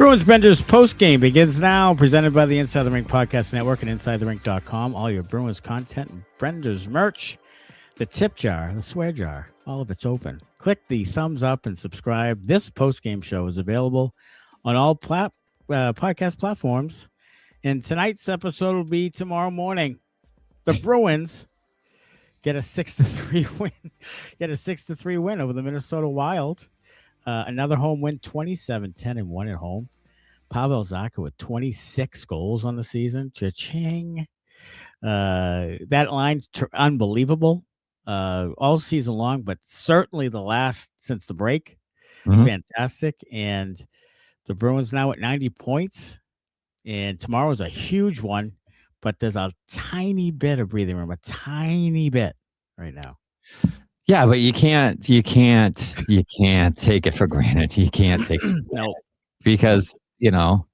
Bruins Benders post-game begins now, presented by the Inside the Rink Podcast Network and InsideTheRink.com. All your Bruins content and Benders merch, the tip jar, the swear jar, all of it's open. Click the thumbs up and subscribe. This post-game show is available on all podcast platforms, and tonight's episode will be tomorrow morning. The Bruins get a 6-3 win. Get a 6-3 win over the Minnesota Wild. Another home win, 27-10-1 at home. Pavel Zacha with 26 goals on the season. Cha-ching. That line's unbelievable all season long, but certainly the last since the break. Mm-hmm. Fantastic. And the Bruins now at 90 points. And tomorrow's a huge one, but there's a tiny bit of breathing room, a tiny bit right now. Yeah, but you can't take it for granted. You can't take it no, because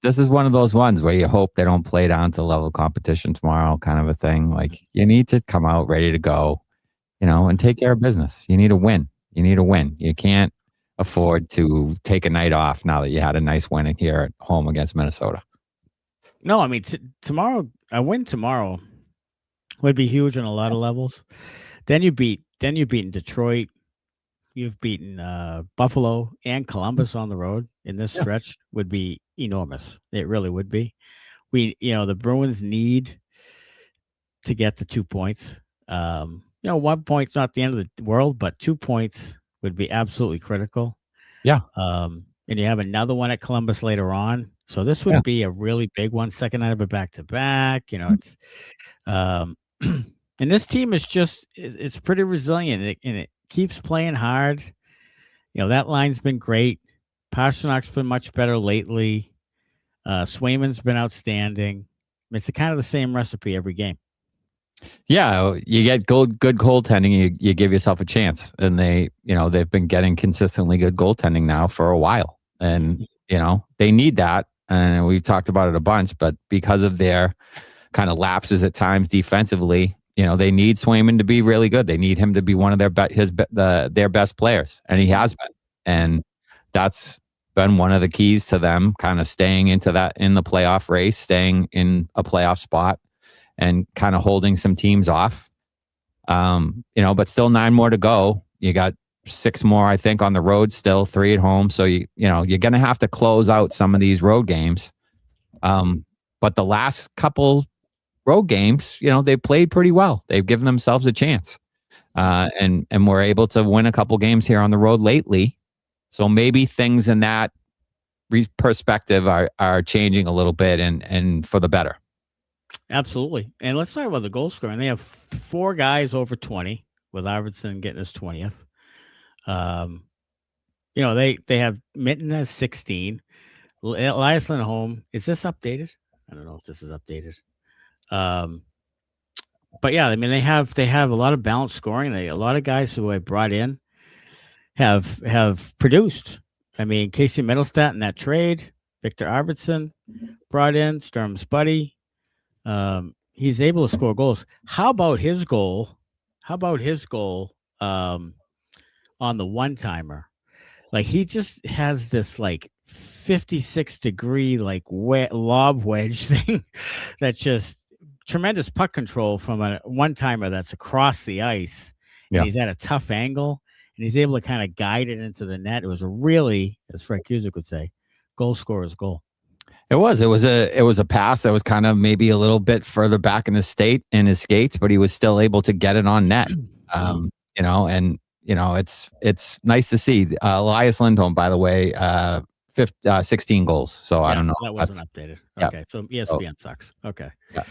this is one of those ones where you hope they don't play down to level competition tomorrow, kind of a thing. Like you need to come out ready to go, and take care of business. You need to win. You can't afford to take a night off now that you had a nice win here at home against Minnesota. No, I mean tomorrow. A win tomorrow would be huge on a lot of levels. Then you've beaten Detroit. You've beaten Buffalo and Columbus on the road in this stretch would be enormous. It really would be. The Bruins need to get the 2 points. 1 point's not the end of the world, but 2 points would be absolutely critical. Yeah. And you have another one at Columbus later on. So this would be a really big one. Second night of a back-to-back. It's and this team is it's pretty resilient, and it keeps playing hard. That line's been great. Pastrnak's been much better lately. Swayman's been outstanding. It's kind of the same recipe every game. Yeah, you get good goaltending, you give yourself a chance. And they've been getting consistently good goaltending now for a while. And, they need that. And we've talked about it a bunch, but because of their kind of lapses at times defensively, they need Swayman to be really good. They need him to be one of their best players, and he has been. And that's been one of the keys to them kind of staying in the playoff race, staying in a playoff spot, and kind of holding some teams off. But still 9 more to go. You got 6 more, I think, on the road still, 3 at home. So you're going to have to close out some of these road games. But the last couple road games, they've played pretty well. They've given themselves a chance, and we're able to win a couple games here on the road lately. So maybe things in that perspective are changing a little bit and for the better. Absolutely. And let's talk about the goal scoring. They have 4 guys over 20, with Arvidsson getting his 20th. They have Minton as 16. Elias Lindholm. Is this updated? I don't know if this is updated. But yeah, I mean, they have a lot of balanced scoring. A lot of guys who I brought in have produced. I mean, Casey Mittelstadt in that trade, Viktor Arvidsson brought in, Sturm's buddy. He's able to score goals. How about his goal on the one-timer? Like, he just has this 56-degree lob wedge thing that just tremendous puck control from a one-timer that's across the ice. And he's at a tough angle, and he's able to kind of guide it into the net. It was a really, as Frank Cusick would say, goal scorer's goal. It was a pass that was kind of maybe a little bit further back in his skates, but he was still able to get it on net. It's nice to see. Elias Lindholm, by the way, 16 goals. So I don't know. That wasn't updated. Okay. So ESPN sucks. Okay. Yeah.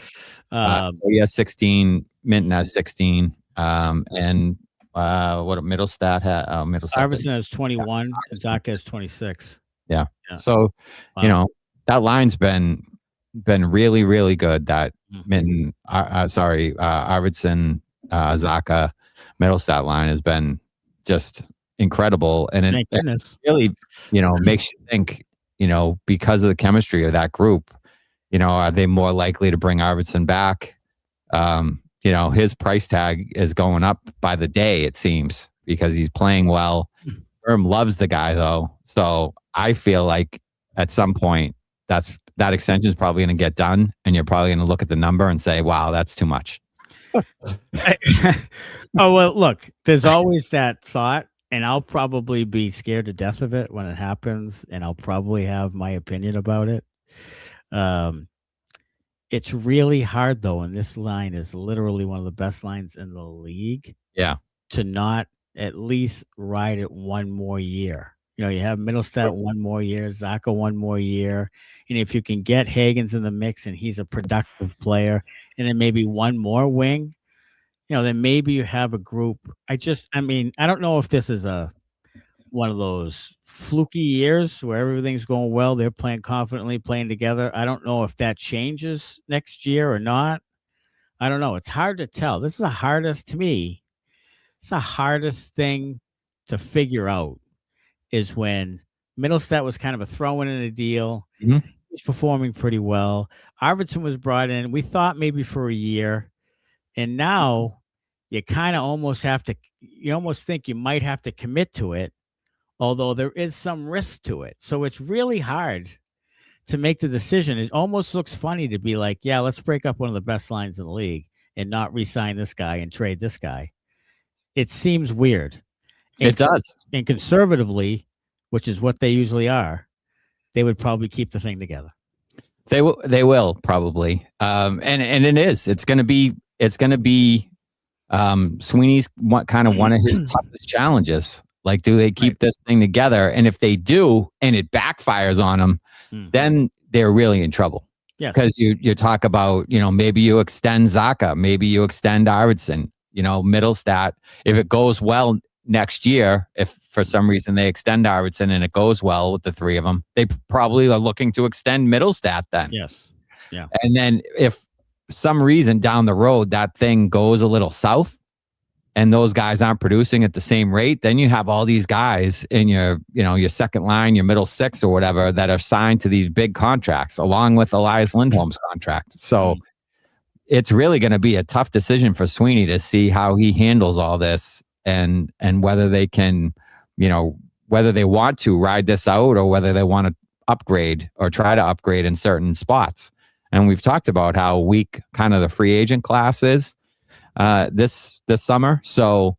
So he has 16. Minton has 16. And what Mittelstadt had? Arvidsson has 21. Zacha has 26. Yeah. So, that line's been really, really good. That Minton, Arvidsson, Zacha, Mittelstadt line has been just incredible. And it really, makes you think, because of the chemistry of that group, are they more likely to bring Arvidsson back? His price tag is going up by the day, it seems, because he's playing well. Sturm loves the guy, though. So I feel like at some point, that extension is probably going to get done, and you're probably going to look at the number and say, "Wow, that's too much." Oh, well, look, there's always that thought, and I'll probably be scared to death of it when it happens, and I'll probably have my opinion about it. It's really hard, though, and this line is literally one of the best lines in the league. Yeah. To not at least ride it one more year. You know, you have Middlestat one more year, Zacha one more year. And if you can get Hagens in the mix and he's a productive player, and then maybe one more wing, you know, then maybe you have a group. I don't know if this is one of those fluky years where everything's going well. They're playing confidently, playing together. I don't know if that changes next year or not. I don't know. It's hard to tell. This is the hardest to me. It's the hardest thing to figure out is when Middlestat was kind of a throw-in a deal. Mm-hmm. He's performing pretty well. Arvidsson was brought in. We thought maybe for a year. And now you kind of almost think you might have to commit to it, although there is some risk to it. So it's really hard to make the decision. It almost looks funny to be like, yeah, let's break up one of the best lines in the league and not re-sign this guy and trade this guy. It seems weird. It does. And conservatively, which is what they usually are, they would probably keep the thing together. They will probably. And it is. It's going to be Sweeney's one of his toughest challenges. Like, do they keep this thing together? And if they do, and it backfires on them, then they're really in trouble. Yes. Because you talk about, maybe you extend Zacha, maybe you extend Arvidsson, Middlestat. If it goes well next year, if for some reason they extend Arvidsson and it goes well with the three of them, they probably are looking to extend Middlestat then. Yes. Yeah. And then if some reason down the road that thing goes a little south and those guys aren't producing at the same rate, then you have all these guys in your second line, your middle six or whatever, that are signed to these big contracts along with Elias Lindholm's contract. So it's really going to be a tough decision for Sweeney to see how he handles all this and whether they can, whether they want to ride this out or whether they want to upgrade or try to upgrade in certain spots. And we've talked about how weak kind of the free agent class is this summer. So,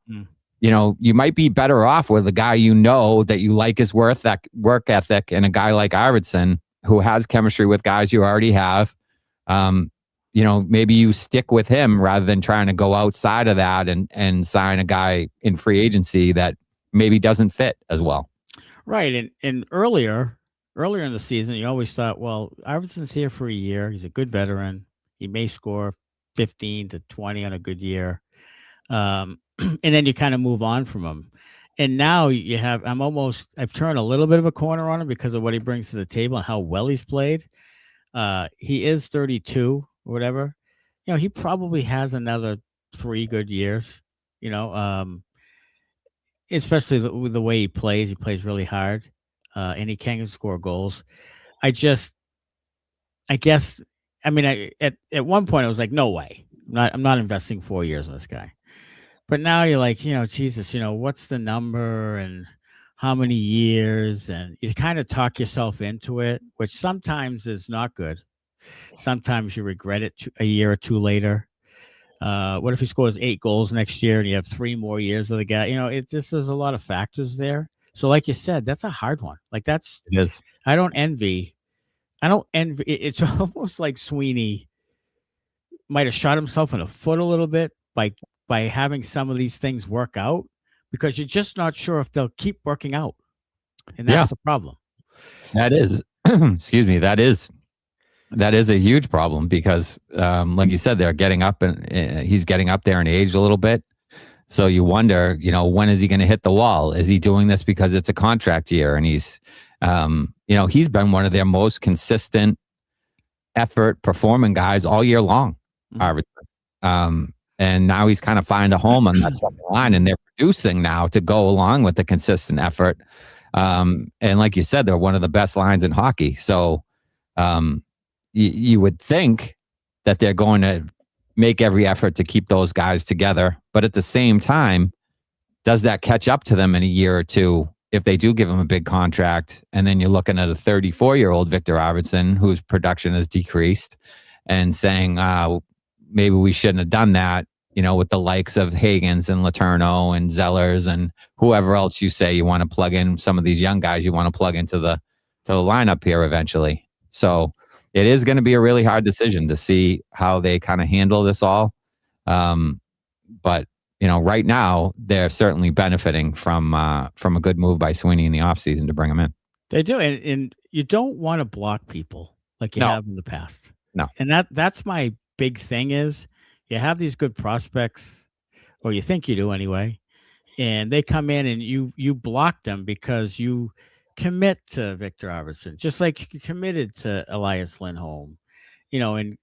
you might be better off with a guy that you like his work ethic, and a guy like Arvidsson who has chemistry with guys you already have. Maybe you stick with him rather than trying to go outside of that and sign a guy in free agency that maybe doesn't fit as well. Right. And earlier in the season, you always thought, well, Arvidsson's here for a year. He's a good veteran. He may score 15 to 20 on a good year. And then you kind of move on from him. And now I've turned a little bit of a corner on him because of what he brings to the table and how well he's played. He is 32 or whatever. He probably has another 3 good years, especially with the way he plays. He plays really hard. And he can score goals. At one point I was like, no way. I'm not investing 4 years in this guy. But now you're like, Jesus, what's the number and how many years? And you kind of talk yourself into it, which sometimes is not good. Sometimes you regret it a year or two later. What if he scores 8 goals next year and you have 3 more years of the guy? This is a lot of factors there. So like you said, that's a hard one. Like it is. I don't envy. It's almost like Sweeney might have shot himself in the foot a little bit by having some of these things work out, because you're just not sure if they'll keep working out. And that's the problem. That is, excuse me, that is a huge problem because, like you said, they're getting up and he's getting up there in age a little bit. So you wonder, when is he going to hit the wall? Is he doing this because it's a contract year? And he's been one of their most consistent effort performing guys all year long, Arvidsson. And now he's kind of finding a home on that second line, and they're producing now to go along with the consistent effort. And like you said, they're one of the best lines in hockey. So you would think that they're going to make every effort to keep those guys together. But at the same time, does that catch up to them in a year or two if they do give him a big contract, and then you're looking at a 34-year-old Viktor Arvidsson whose production has decreased, and saying, maybe we shouldn't have done that, with the likes of Hagens and Letourneau and Zellers and whoever else you say you want to plug in, some of these young guys you want to plug into the lineup here eventually. So it is going to be a really hard decision to see how they kind of handle this all. But right now they're certainly benefiting from a good move by Sweeney in the offseason to bring him in. They do, and you don't want to block people like you have in the past. No, and that's my big thing is you have these good prospects, or you think you do anyway, and they come in and you block them because you commit to Viktor Arvidsson, just like you committed to Elias Lindholm, and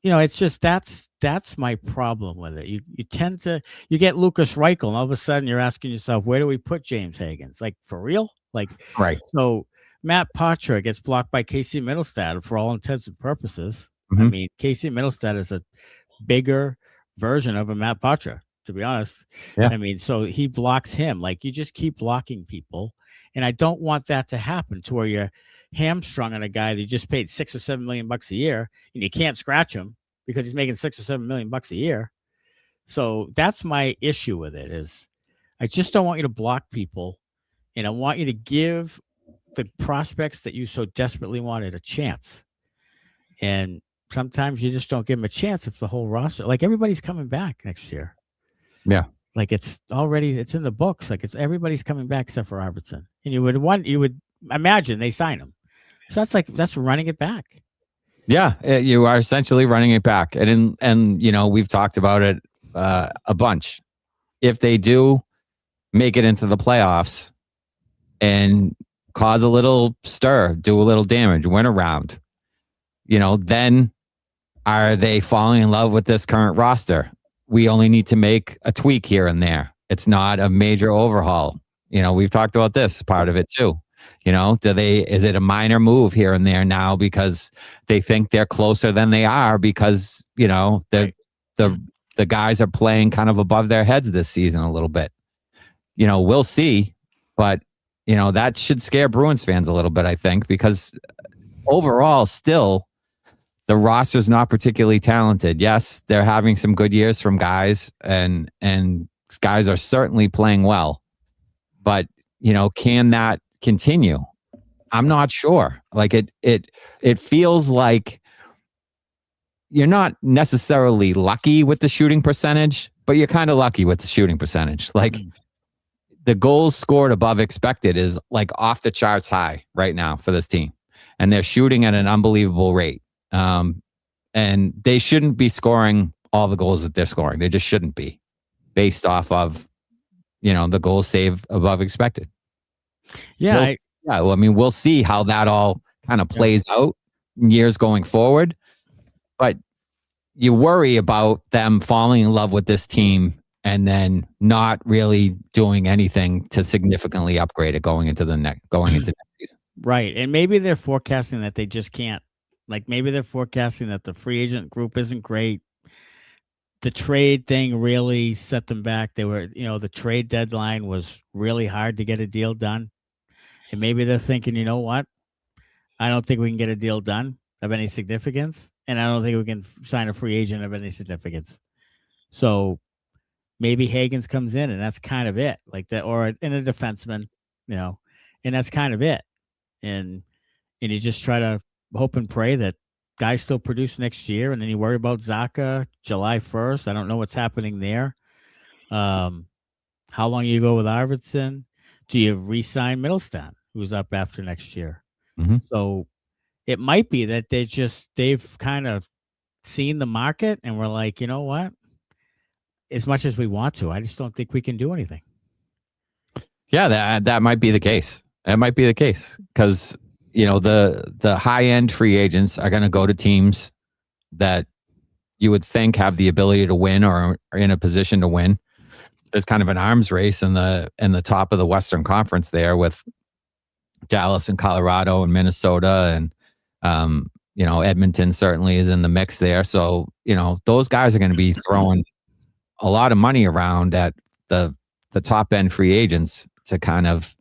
it's just that's my problem with it. You tend to get Lucas Reichel, and all of a sudden you're asking yourself, where do we put James Hagens? Like, for real? Like, right. So Matt Poitras gets blocked by Casey Middlestad for all intents and purposes. Mm-hmm. I mean, Casey Middlestad is a bigger version of a Matt Poitras, to be honest. Yeah. I mean, so he blocks him. Like, you just keep blocking people, and I don't want that to happen to where you're hamstrung on a guy that you just paid $6 or $7 million a year, and you can't scratch him because he's making $6 or $7 million a year. So that's my issue with it. Is I just don't want you to block people, and I want you to give the prospects that you so desperately wanted a chance. And sometimes you just don't give them a chance. It's the whole roster. Like, everybody's coming back next year. Yeah. Like, it's in the books. Like, everybody's coming back except for Arvidsson. And you would imagine they sign him. So that's running it back. Yeah, you are essentially running it back. And we've talked about it a bunch. If they do make it into the playoffs and cause a little stir, do a little damage, win a round, then are they falling in love with this current roster? We only need to make a tweak here and there. It's not a major overhaul. We've talked about this part of it too. Is it a minor move here and there now because they think they're closer than they are because, the guys are playing kind of above their heads this season a little bit. We'll see, but that should scare Bruins fans a little bit, I think, because overall still the roster's not particularly talented. Yes, they're having some good years from guys and guys are certainly playing well, but can that continue? I'm not sure. Like it feels like you're not necessarily lucky with the shooting percentage, but you're kind of lucky with the shooting percentage. Like the goals scored above expected is like off the charts high right now for this team, and they're shooting at an unbelievable rate. And they shouldn't be scoring all the goals that they're scoring. They just shouldn't be, based off of the goals saved above expected. Yeah. We'll see how that all kind of plays out in years going forward. But you worry about them falling in love with this team and then not really doing anything to significantly upgrade it going into next season. Right. And maybe they're forecasting that they just can't. Like, maybe they're forecasting that the free agent group isn't great. The trade thing really set them back. They were, the trade deadline was really hard to get a deal done. And maybe they're thinking, you know what? I don't think we can get a deal done of any significance. And I don't think we can sign a free agent of any significance. So maybe Hagens comes in and that's kind of it. Like that, or in a defenseman, and that's kind of it. And you just try to hope and pray that guys still produce next year. And then you worry about Zacha July 1st. I don't know what's happening there. How long you go with Arvidsson? Do you re-sign Middlestat, who's up after next year? Mm-hmm. So it might be that they've kind of seen the market and we're like, you know what? As much as we want to, I just don't think we can do anything. Yeah, that might be the case. That might be the case because the high end free agents are going to go to teams that you would think have the ability to win or are in a position to win. There's kind of an arms race in the top of the Western Conference there with Dallas and Colorado and Minnesota and Edmonton certainly is in the mix there. So those guys are going to be throwing a lot of money around at the top end free agents to kind of,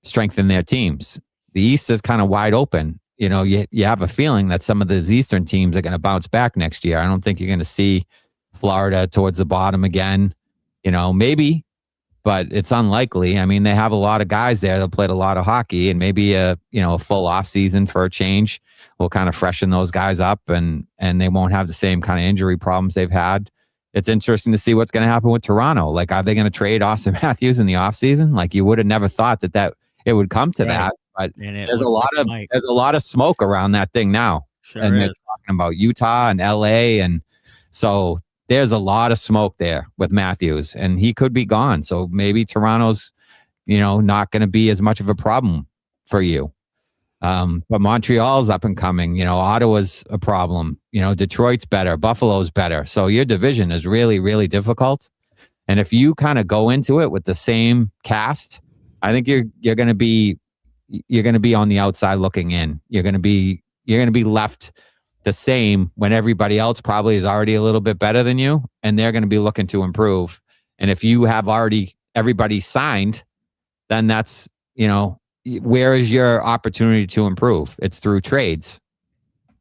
strengthen their teams. The East is kind of wide open. You have a feeling that some of those Eastern teams are going to bounce back next year. I don't think you're going to see Florida towards the bottom again. Maybe, but it's unlikely. I mean, they have a lot of guys there that played a lot of hockey, and maybe a full off season for a change will kind of freshen those guys up, and they won't have the same kind of injury problems they've had. It's interesting to see what's going to happen with Toronto. Like, are they going to trade Austin Matthews in the offseason? Like, you would have never thought that it would come to that. But there's a lot of smoke around that thing now. Sure and is. they're talking about Utah and LA, and so there's a lot of smoke there with Matthews, and he could be gone. So maybe Toronto's, not going to be as much of a problem for you. But Montreal's up and coming. Ottawa's a problem. Detroit's better. Buffalo's better. So your division is really, really difficult. And if you kind of go into it with the same cast, I think you're going to be on the outside looking in. You're going to be left the same when everybody else probably is already a little bit better than you, and they're going to be looking to improve. And if you have already everybody signed, then that's, where is your opportunity to improve? It's through trades,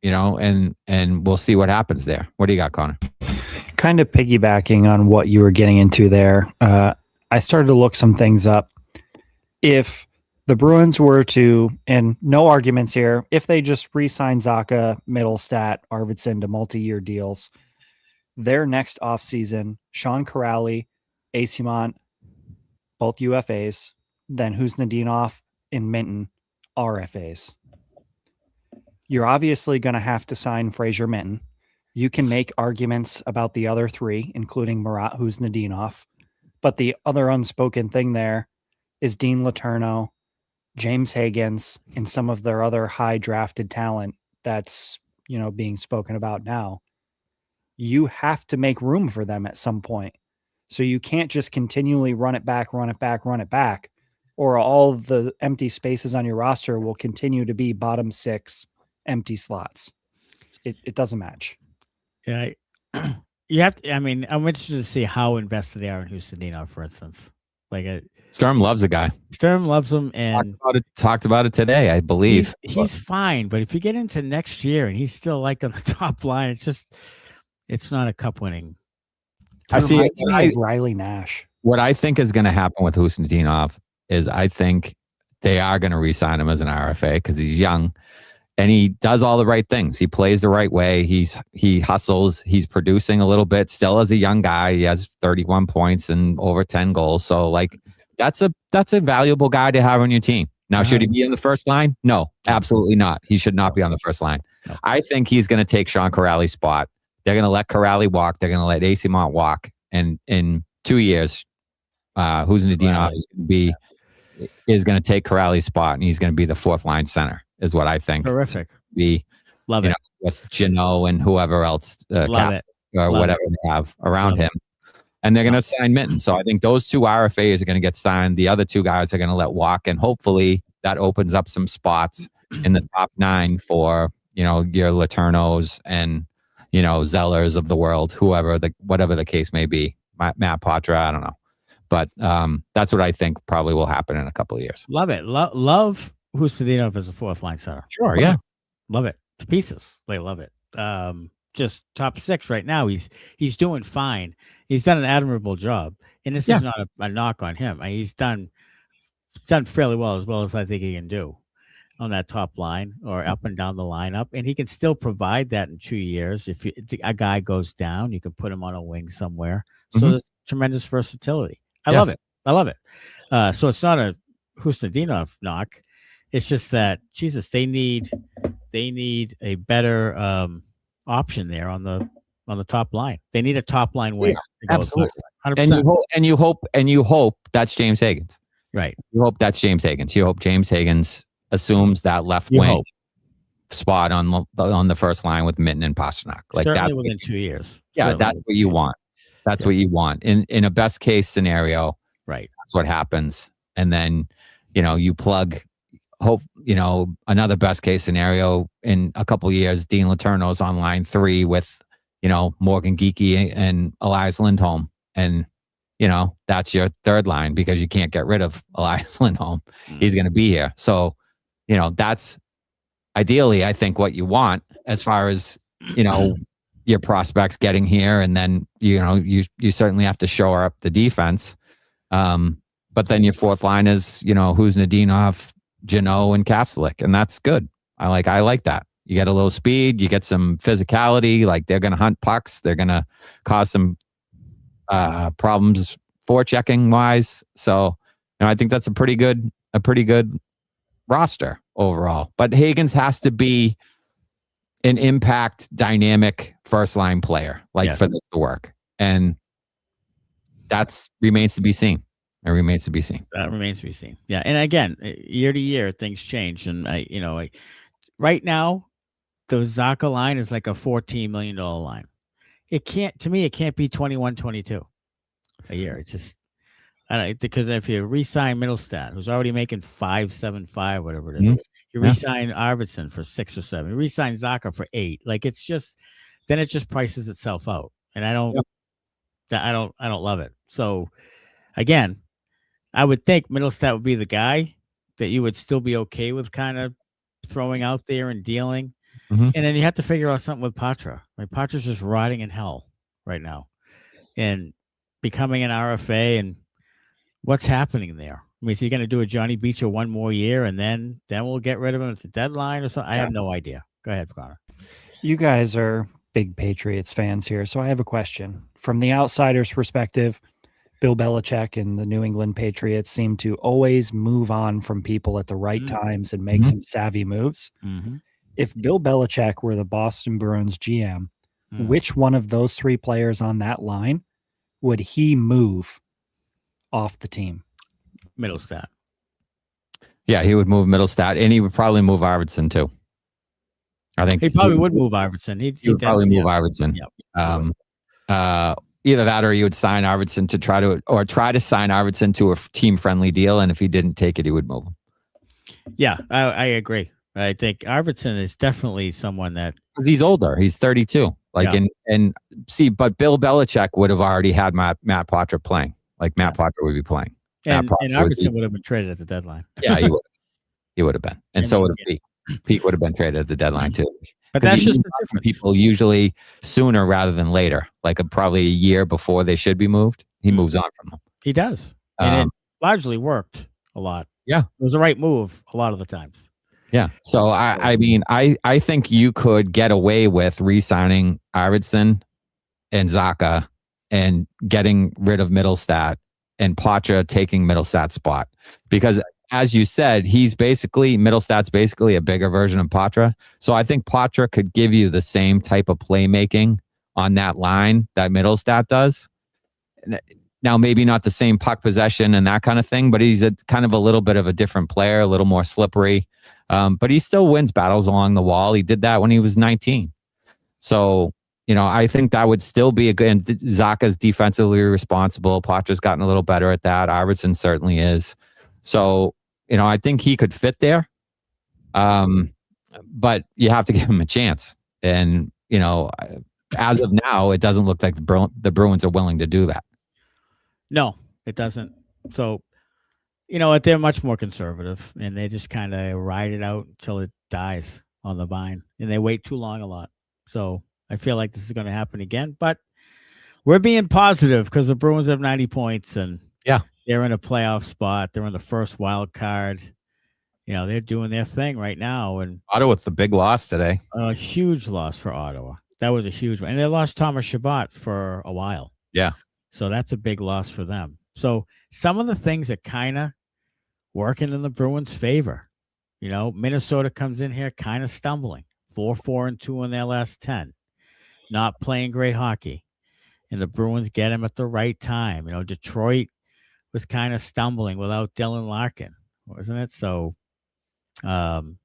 and we'll see what happens there. What do you got, Connor? Kind of piggybacking on what you were getting into there. I started to look some things up. If the Bruins were to, and no arguments here, if they just re-sign Zacha, Middlestat, Arvidsson to multi-year deals, their next offseason, Sean Kuraly, Eyssimont, both UFAs, then Huznadinov and Minton, RFAs. You're obviously going to have to sign Fraser Minton. You can make arguments about the other three, including Marat Huznadinov, but the other unspoken thing there is Dean Letourneau, James Higgins, and some of their other high drafted talent that's, being spoken about now. You have to make room for them at some point. So you can't just continually run it back, or all the empty spaces on your roster will continue to be bottom six empty slots. It doesn't match. Yeah. You have to, I'm interested to see how invested they are in Huznadinov, for instance. Sturm loves the guy. Sturm loves him, and talked about it today, I believe. He's fine, but if you get into next year and he's still on the top line, it's not a cup winning. I see it. Riley Nash. What I think is going to happen with Huznadinov is I think they are going to re-sign him as an RFA because he's young and he does all the right things. He plays the right way. He hustles. He's producing a little bit still as a young guy. He has 31 points and over 10 goals. So that's a valuable guy to have on your team. Now, should he be in the first line? No, absolutely not. He should not be on the first line. No. I think he's going to take Sean Kuraly's spot. They're going to let Kuraly walk. They're going to let Eyssimont walk. And in 2 years, Huznadinov is going to take Kuraly's spot, and he's going to be the fourth line center, is what I think. Terrific. Love it. With Janot and whoever else, whatever they have around him. And they're going to sign Minton. So I think those two RFAs are going to get signed. The other two guys are going to let walk. And hopefully that opens up some spots in the top 9 for, your Letourneaus and, Zellers of the world, whatever the case may be. Matt Poitras, I don't know. But that's what I think probably will happen in a couple of years. Love it. Love Huznadinov as a fourth line center. Sure, love yeah. It. Love it to pieces. They love it. Just top 6 right now. He's doing fine. He's done an admirable job, and this is not a knock on him. He's done fairly well as I think he can do on that top line or up and down the lineup, and he can still provide that in 2 years. If a guy goes down, you can put him on a wing somewhere. So there's tremendous versatility. I love it. So it's not a Huznadinov knock. It's just that Jesus, they need a better option there on the top line. They need a top line wing. Yeah, absolutely. 100%. And you hope that's James Higgins. Right. You hope that's James Higgins. You hope James Higgins assumes that left wing spot on the first line with Minton and Pastrnak. Certainly within 2 years. Yeah, that's what you want. That's what you want. In a best case scenario, right? That's what happens. And then, you plug another best case scenario in a couple of years, Dean Letourneau's on line 3 with, Morgan Geekie and Elias Lindholm. And that's your third line because you can't get rid of Elias Lindholm. He's going to be here. So, that's ideally, I think, what you want as far as, your prospects getting here. And then, you certainly have to shore up the defense. But then your fourth line is, who's Nadinov, Jano, and Kastelic. And that's good. I like that. You get a little speed, you get some physicality, like they're going to hunt pucks. They're going to cause some problems forechecking wise. So, I think that's a pretty good roster overall. But Hagens has to be an impact, dynamic first line player, for this to work, and that remains to be seen. That remains to be seen. Yeah, and again, year to year, things change, and right now, the Zacha line is like a $14 million line. It can't be 21, 22 a year. It's just, because if you re-sign Middlestat, who's already making 5.75, whatever it is, you re-sign Arvidsson for 6 or 7, you re-sign Zacha for 8. It's just, then it just prices itself out, and I don't love it. So, again, I would think Middlestat would be the guy that you would still be okay with kind of throwing out there and dealing. And then you have to figure out something with Poitras. Poitra's just rotting in hell right now and becoming an RFA. And what's happening there? Is he going to do a Johnny Beecher one more year and then we'll get rid of him at the deadline or something? I have no idea. Go ahead, Connor. You guys are big Patriots fans here, so I have a question. From the outsider's perspective, Bill Belichick and the New England Patriots seem to always move on from people at the right times and make some savvy moves. If Bill Belichick were the Boston Bruins GM, which one of those 3 players on that line would he move off the team? Middlestat. Yeah, he would move Middlestat, and he would probably move Arvidsson too. I think he probably would move Arvidsson. He would probably move Arvidsson. Yep. Either that, or you would sign Arvidsson to try to sign Arvidsson to a team-friendly deal, and if he didn't take it, he would move him. Yeah, I agree. I think Arvidsson is definitely someone that, because he's older. He's 32. But Bill Belichick would have already had Matt Poitras playing. Matt Poitras would be playing, and Arvidsson would have been traded at the deadline. Yeah, he would have been, and so would have Peeke. Peeke would have been traded at the deadline too. But that's just the difference. People usually sooner rather than later, probably a year before they should be moved. He moves on from them. He does, and it largely worked a lot. Yeah, it was the right move a lot of the times. Yeah. So I think you could get away with re-signing Arvidsson and Zacha and getting rid of Middlestat and Poitras taking Middlestat's spot, because as you said, Middlestat's basically a bigger version of Poitras. So I think Poitras could give you the same type of playmaking on that line that Middlestat does. Now, maybe not the same puck possession and that kind of thing, but he's kind of a little bit of a different player, a little more slippery. But he still wins battles along the wall. He did that when he was 19. So, I think that would still be a good, and Zacha's defensively responsible. Poitra's gotten a little better at that. Arvidsson certainly is. So, I think he could fit there. But you have to give him a chance. And, as of now, it doesn't look like the Bruins are willing to do that. No, it doesn't. So, they're much more conservative, and they just kind of ride it out until it dies on the vine, and they wait too long a lot. So I feel like this is going to happen again, but we're being positive because the Bruins have 90 points, and they're in a playoff spot. They're in the first wild card. They're doing their thing right now. And Ottawa with the big loss today. A huge loss for Ottawa. That was a huge one. And they lost Thomas Chabot for a while. Yeah. So that's a big loss for them. So some of the things are kind of working in the Bruins' favor. Minnesota comes in here kind of stumbling. 4-4-2 in their last 10. Not playing great hockey. And the Bruins get him at the right time. Detroit was kind of stumbling without Dylan Larkin, wasn't it? So Blue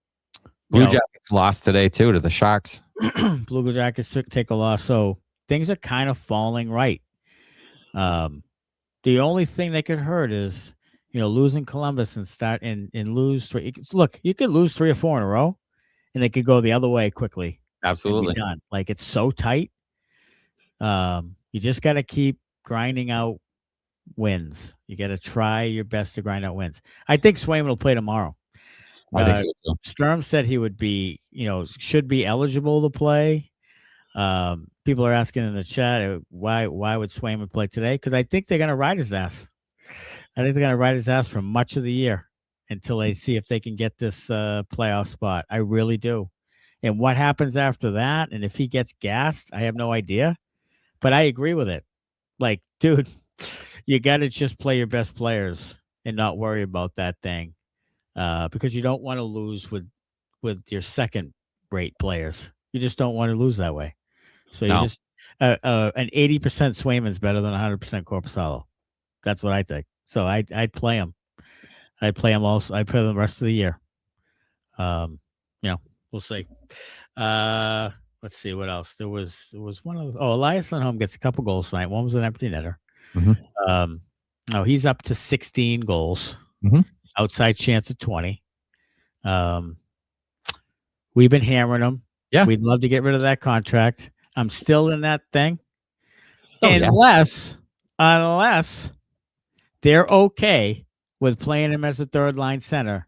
Jackets lost today too to the Sharks. Blue Jackets take a loss. So things are kind of falling right. The only thing that could hurt is, losing Columbus and start and lose 3. Look, you could lose 3 or 4 in a row, and they could go the other way quickly. Absolutely. Done. It's so tight. You just got to keep grinding out wins. You got to try your best to grind out wins. I think Swayman will play tomorrow. I think so too. Sturm said he would be, should be eligible to play. People are asking in the chat why would Swayman play today? Because I think they're going to ride his ass. I think they're going to ride his ass for much of the year until they see if they can get this playoff spot. I really do. And what happens after that, and if he gets gassed, I have no idea. But I agree with it. Like, dude, you got to just play your best players and not worry about that thing, because you don't want to lose with your second-rate players. You just don't want to lose that way. So you just an 80% Swayman's better than 100% Korpisalo. That's what I think. So I'd play him. I'd play him also. I'd play him the rest of the year. We'll see. Let's see what else. There was one of Elias Lindholm gets a couple goals tonight. One was an empty netter. Mm-hmm. He's up to 16 goals. Mm-hmm. Outside chance of 20. We've been hammering him. Yeah. We'd love to get rid of that contract. I'm still in that thing. Unless they're okay with playing him as a third line center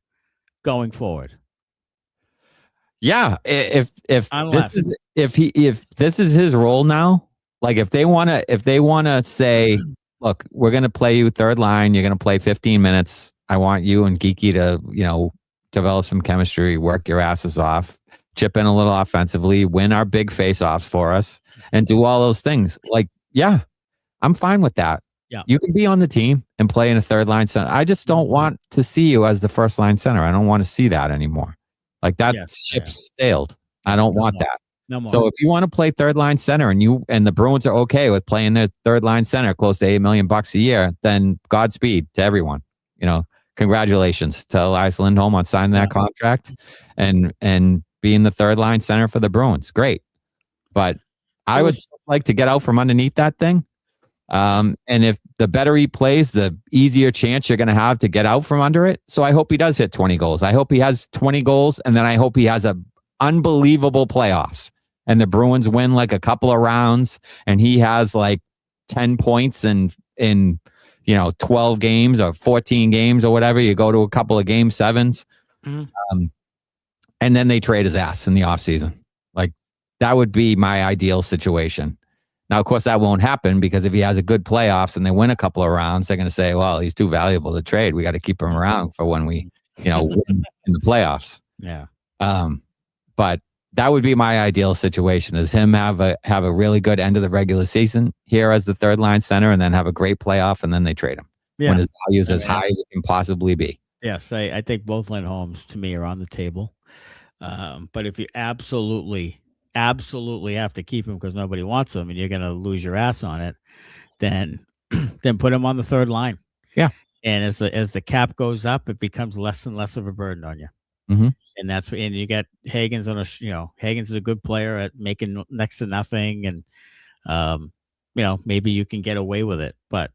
going forward. Yeah, if this is his role now, like if they want to say, look, we're going to play you third line, you're going to play 15 minutes. I want you and Geekie to, develop some chemistry, work your asses off, chip in a little offensively, win our big face-offs for us, and do all those things. Like, yeah, I'm fine with that. Yeah, you can be on the team and play in a third line center. I just don't want to see you as the first line center. I don't want to see that anymore. Like that ship's sailed. I don't want that. No more. So if you want to play third line center and the Bruins are okay with playing their third line center close to $8 million a year, then Godspeed to everyone. Congratulations to Elias Lindholm on signing that contract and being the third line center for the Bruins. Great. But I would like to get out from underneath that thing. And if the better he plays, the easier chance you're going to have to get out from under it. So I hope he does hit 20 goals. I hope he has 20 goals, and then I hope he has a unbelievable playoffs, and the Bruins win like a couple of rounds, and he has like 10 points in 12 games or 14 games or whatever. You go to a couple of game sevens, and then they trade his ass in the offseason. Like that would be my ideal situation. Now, of course, that won't happen because if he has a good playoffs and they win a couple of rounds, they're going to say, well, he's too valuable to trade. We got to keep him around for when we, win in the playoffs. Yeah. But that would be my ideal situation is him have a really good end of the regular season here as the third line center and then have a great playoff and then they trade him when his value is as high as it can possibly be. Yes. I think both Lindholms to me are on the table. But if you absolutely have to keep him because nobody wants him and you're going to lose your ass on it, then put him on the third line. Yeah. And as the cap goes up, it becomes less and less of a burden on you. Mm-hmm. And and you got Hagen's Hagen's is a good player at making next to nothing. And, maybe you can get away with it, but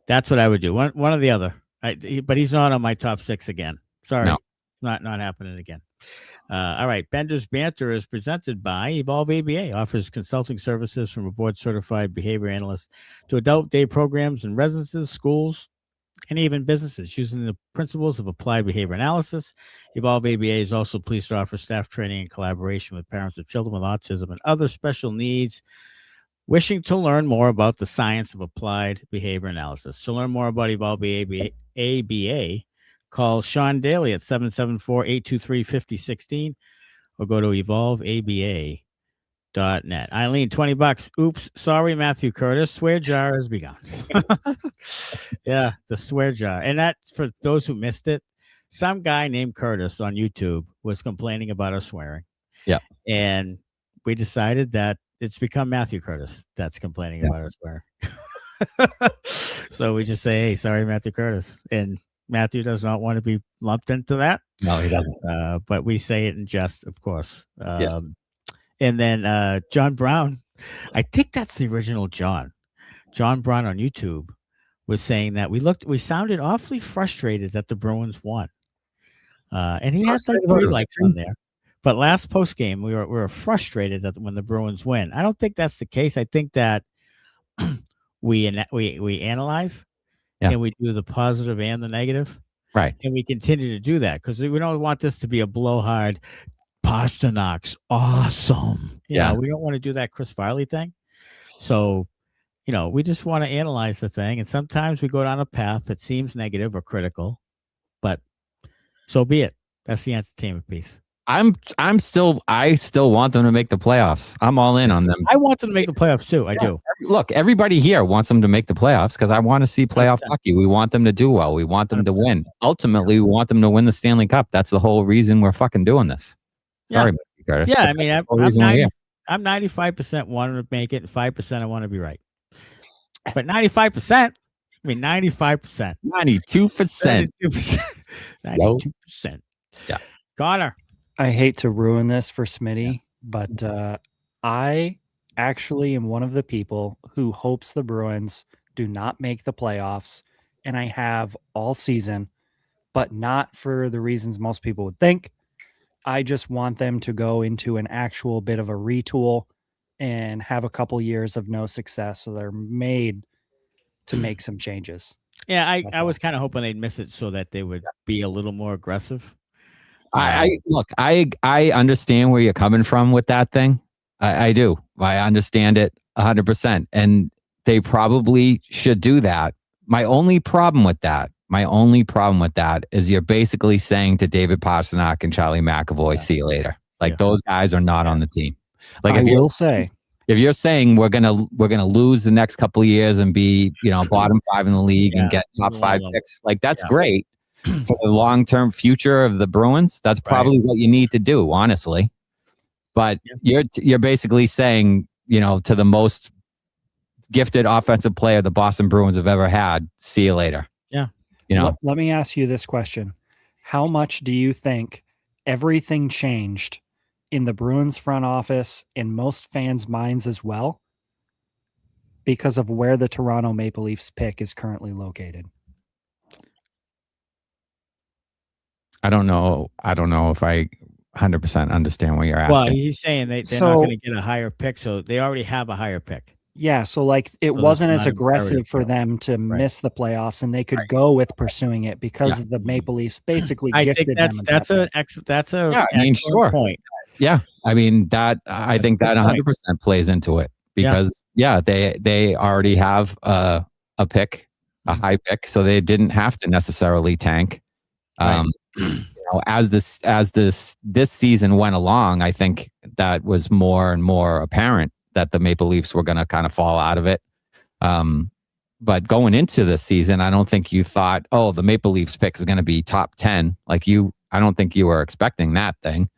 that's what I would do. One or the other, but he's not on my top 6 again. Sorry. No. Not happening again. All right. Benders Banter is presented by Evolve ABA, offers consulting services from a board-certified behavior analyst to adult day programs and residences, schools, and even businesses using the principles of applied behavior analysis. Evolve ABA is also pleased to offer staff training and collaboration with parents of children with autism and other special needs wishing to learn more about the science of applied behavior analysis. To learn more about Evolve ABA, call Sean Daly at 774-823-5016 or go to evolveaba.net. Eileen, $20. Oops. Sorry, Matthew Curtis. Swear jar has begun. Yeah, the swear jar. And that's for those who missed it. Some guy named Curtis on YouTube was complaining about our swearing. Yeah. And we decided that it's become Matthew Curtis that's complaining about our swearing. So we just say, hey, sorry, Matthew Curtis. And Matthew does not want to be lumped into that. No, he doesn't. But we say it in jest, of course. Yes. And then John Brown, I think that's the original John. John Brown on YouTube was saying that we sounded awfully frustrated that the Bruins won. And he has like 3 likes on there. But last post game, we were frustrated that when the Bruins win. I don't think that's the case. I think that we analyze Yeah. and we do the positive and the negative. Right. And we continue to do that because we don't want this to be a blowhard. Pastrnak's awesome. You know, we don't want to do that Chris Farley thing. So, you know, we just want to analyze the thing. And sometimes we go down a path that seems negative or critical, but so be it. That's the entertainment piece. I still want them to make the playoffs. I'm all in on them. I want them to make the playoffs too. I do. Look, everybody here wants them to make the playoffs because I want to see playoff hockey. We want them to do well. We want them to win. Ultimately, we want them to win the Stanley Cup. That's the whole reason we're fucking doing this. Sorry, Curtis. Yeah, I mean, I'm 95% want to make it, and 5% I want to be right. But 95%, I mean 95%. 92%. 92%. Yeah. Connor. I hate to ruin this for Smitty, but I actually am one of the people who hopes the Bruins do not make the playoffs, and I have all season, but not for the reasons most people would think. I just want them to go into an actual bit of a retool and have a couple years of no success, so they're made to make some changes. Yeah, I was kind of hoping they'd miss it so that they would be a little more aggressive. I understand where you're coming from with that thing. I do. I understand it 100%. And they probably should do that. My only problem with that is you're basically saying to David Pastrnak and Charlie McAvoy, see you later. Like those guys are not on the team. Like if you're saying we're gonna lose the next couple of years and be, you know, bottom 5 in the league and get top 5 picks, like that's great. For the long-term future of the Bruins, that's probably what you need to do, honestly. But you're basically saying, you know, to the most gifted offensive player the Boston Bruins have ever had, see you later. Yeah. You know. Let me ask you this question. How much do you think everything changed in the Bruins front office in most fans' minds as well because of where the Toronto Maple Leafs pick is currently located? I don't know if I 100% understand what you're asking. Well, he's saying they're not going to get a higher pick, so they already have a higher pick. Yeah, so like it wasn't as aggressive for them to miss the playoffs, and they could go with pursuing it because of the Maple Leafs basically gifted them. That's a sure point. Yeah, I mean I think that 100% plays into it because they already have a pick, a high pick, so they didn't have to necessarily tank. You know, as this season went along, I think that was more and more apparent that the Maple Leafs were going to kind of fall out of it. But going into this season, I don't think you thought, oh, the Maple Leafs pick is going to be top 10. I don't think you were expecting that thing.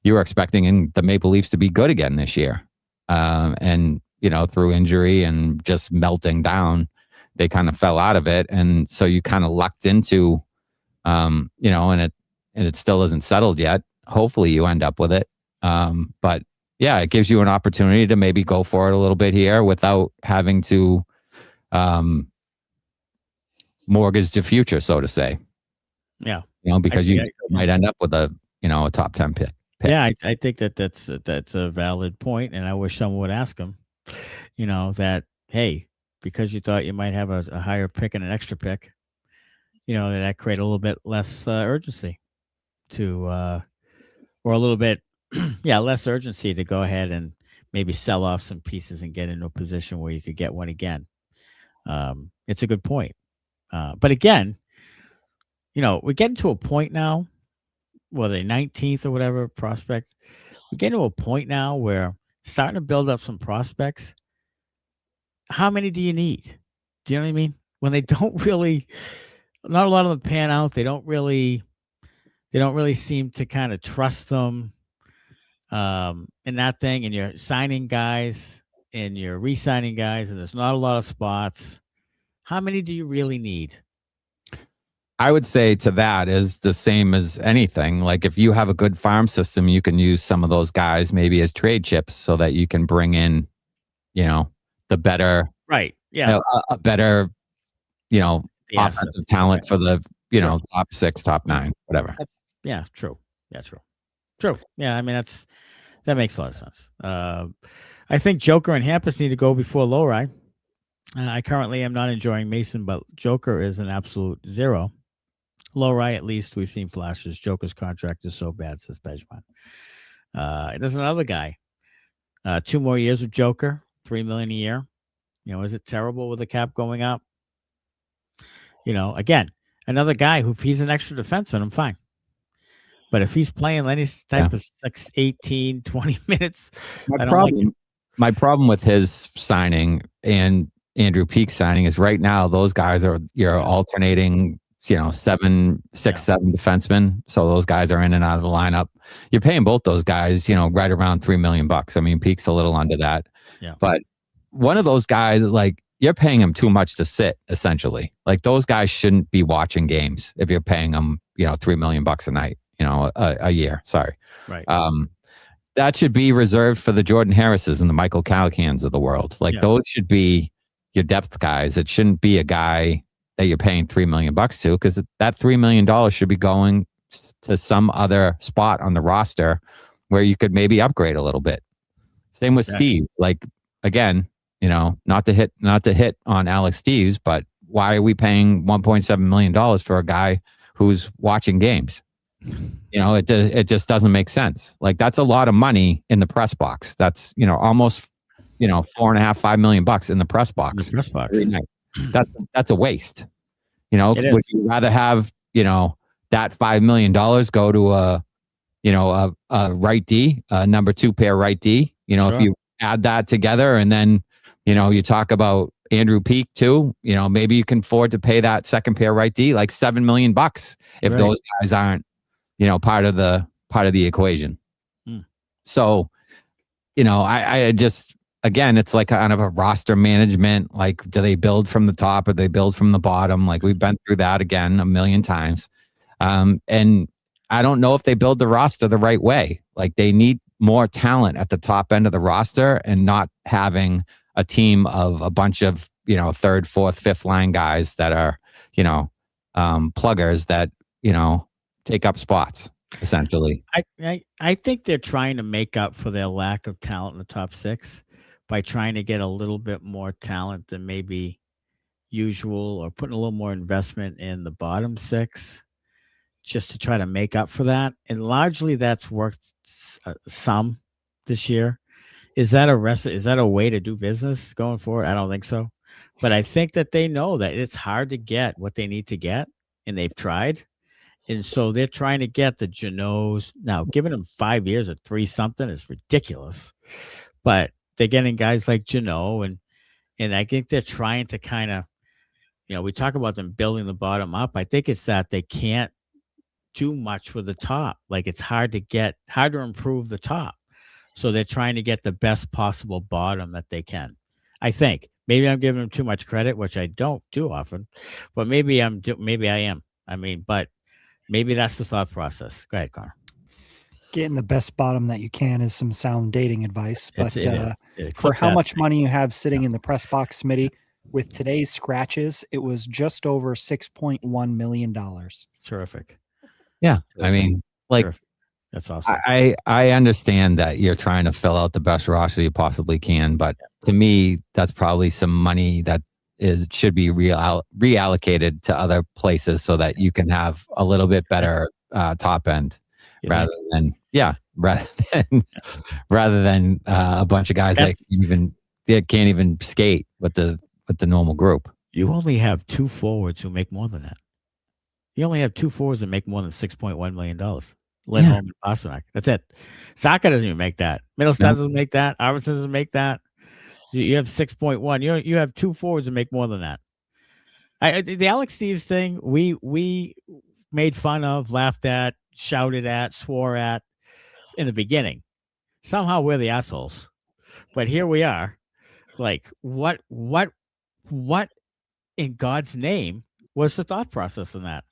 You were expecting the Maple Leafs to be good again this year. And, you know, through injury and just melting down, they kind of fell out of it. And so you kind of lucked into, you know, and it still isn't settled yet. Hopefully you end up with it. But yeah, it gives you an opportunity to maybe go for it a little bit here without having to mortgage the future, so to say. Yeah. You know, because you might end up with a top 10 pick. Yeah, I think that's a valid point, and I wish someone would ask him, you know, that, hey, because you thought you might have a higher pick and an extra pick, you know, that create a little bit less urgency or a little bit, less urgency to go ahead and maybe sell off some pieces and get into a position where you could get one again. It's a good point. But again, you know, we're getting to a point now, well, the 19th or whatever prospect, we're getting to a point now where starting to build up some prospects. How many do you need? Do you know what I mean? When they don't really, not a lot of them pan out. They don't really seem to kind of trust them in that thing. And you're signing guys and you're re-signing guys, and there's not a lot of spots. How many do you really need? I would say to that is the same as anything. Like if you have a good farm system, you can use some of those guys maybe as trade chips so that you can bring in, you know, the better, right? Yeah, a better, you know, offensive talent for the, you know, top 6, top 9, whatever. True. Yeah, true. Yeah, I mean that makes a lot of sense. I think Joker and Hampus need to go before Lohrei. I currently am not enjoying Mason, but Joker is an absolute zero. Lohrei, at least we've seen flashes. Joker's contract is so bad, says Pejman. There's another guy. 2 more years with Joker, $3 million a year. Is it terrible with the cap going up? Again, another guy who, if he's an extra defenseman, I'm fine. But if he's playing any type of 18, 20 minutes, my problem with his signing and Andrew Peeke signing is right now those guys are alternating, 7, 6, 7 defensemen. So those guys are in and out of the lineup. You're paying both those guys, right around $3 million. I mean, Peake's a little under that. Yeah. But one of those guys, like, you're paying him too much to sit, essentially. Like, those guys shouldn't be watching games if you're paying them, $3 million a night, a year. Sorry. Right. That should be reserved for the Jordan Harrises and the Michael Callaghan's of the world. Like, those should be your depth guys. It shouldn't be a guy that you're paying $3 million to, because that $3 million should be going to some other spot on the roster where you could maybe upgrade a little bit. Same with Steve. Like, again, not to hit on Alex Steves, but why are we paying $1.7 million for a guy who's watching games? It just doesn't make sense. Like, that's a lot of money in the press box. That's, almost, $4.5-5 million in the press box. The press box. Every night. That's a waste. Would you rather have, that $5 million go to a right D, a number 2 pair right D? Sure. If you add that together, and then, you talk about Andrew Peeke too, maybe you can afford to pay that second pair right D like $7 million if those guys aren't, part of the equation. So, I just, again, it's like kind of a roster management. Like, do they build from the top or they build from the bottom? Like, we've been through that again a million times. And I don't know if they build the roster the right way. Like, they need more talent at the top end of the roster and not having a team of a bunch of, 3rd, 4th, 5th line guys that are, pluggers that, take up spots, essentially. I think they're trying to make up for their lack of talent in the top 6 by trying to get a little bit more talent than maybe usual, or putting a little more investment in the bottom 6 just to try to make up for that. And largely that's worked some this year. Is that a way to do business going forward? I don't think so. But I think that they know that it's hard to get what they need to get, and they've tried. And so they're trying to get the Joonas. Now, giving them 5 years at 3-something is ridiculous. But they're getting guys like Joonas, and I think they're trying to kind of, we talk about them building the bottom up. I think it's that they can't do much with the top. Like, it's hard to improve the top. So they're trying to get the best possible bottom that they can. I think maybe I'm giving them too much credit, which I don't do often, but maybe I am. I mean, but maybe that's the thought process. Go ahead, Connor. Getting the best bottom that you can is some sound dating advice. But for how that. much money you have sitting in the press box, Smitty, with today's scratches, it was just over $6.1 million. Terrific. Yeah. I mean, like, Terrific. That's awesome. I understand that you're trying to fill out the best roster you possibly can, but to me, that's probably some money that should be reallocated to other places so that you can have a little bit better top end rather than a bunch of guys that can't even skate with the normal group. You only have 2 forwards who make more than that. You only have 2 forwards that make more than $6.1 million. Lindholm and Pastrnak. That's it. Zacha doesn't even make that. Middlestat doesn't make that. Arvidsson doesn't make that. You have 6.1. You have 2 forwards that make more than that. The Alex Steves thing, we made fun of, laughed at, shouted at, swore at in the beginning. Somehow we're the assholes. But here we are. Like, what in God's name was the thought process in that?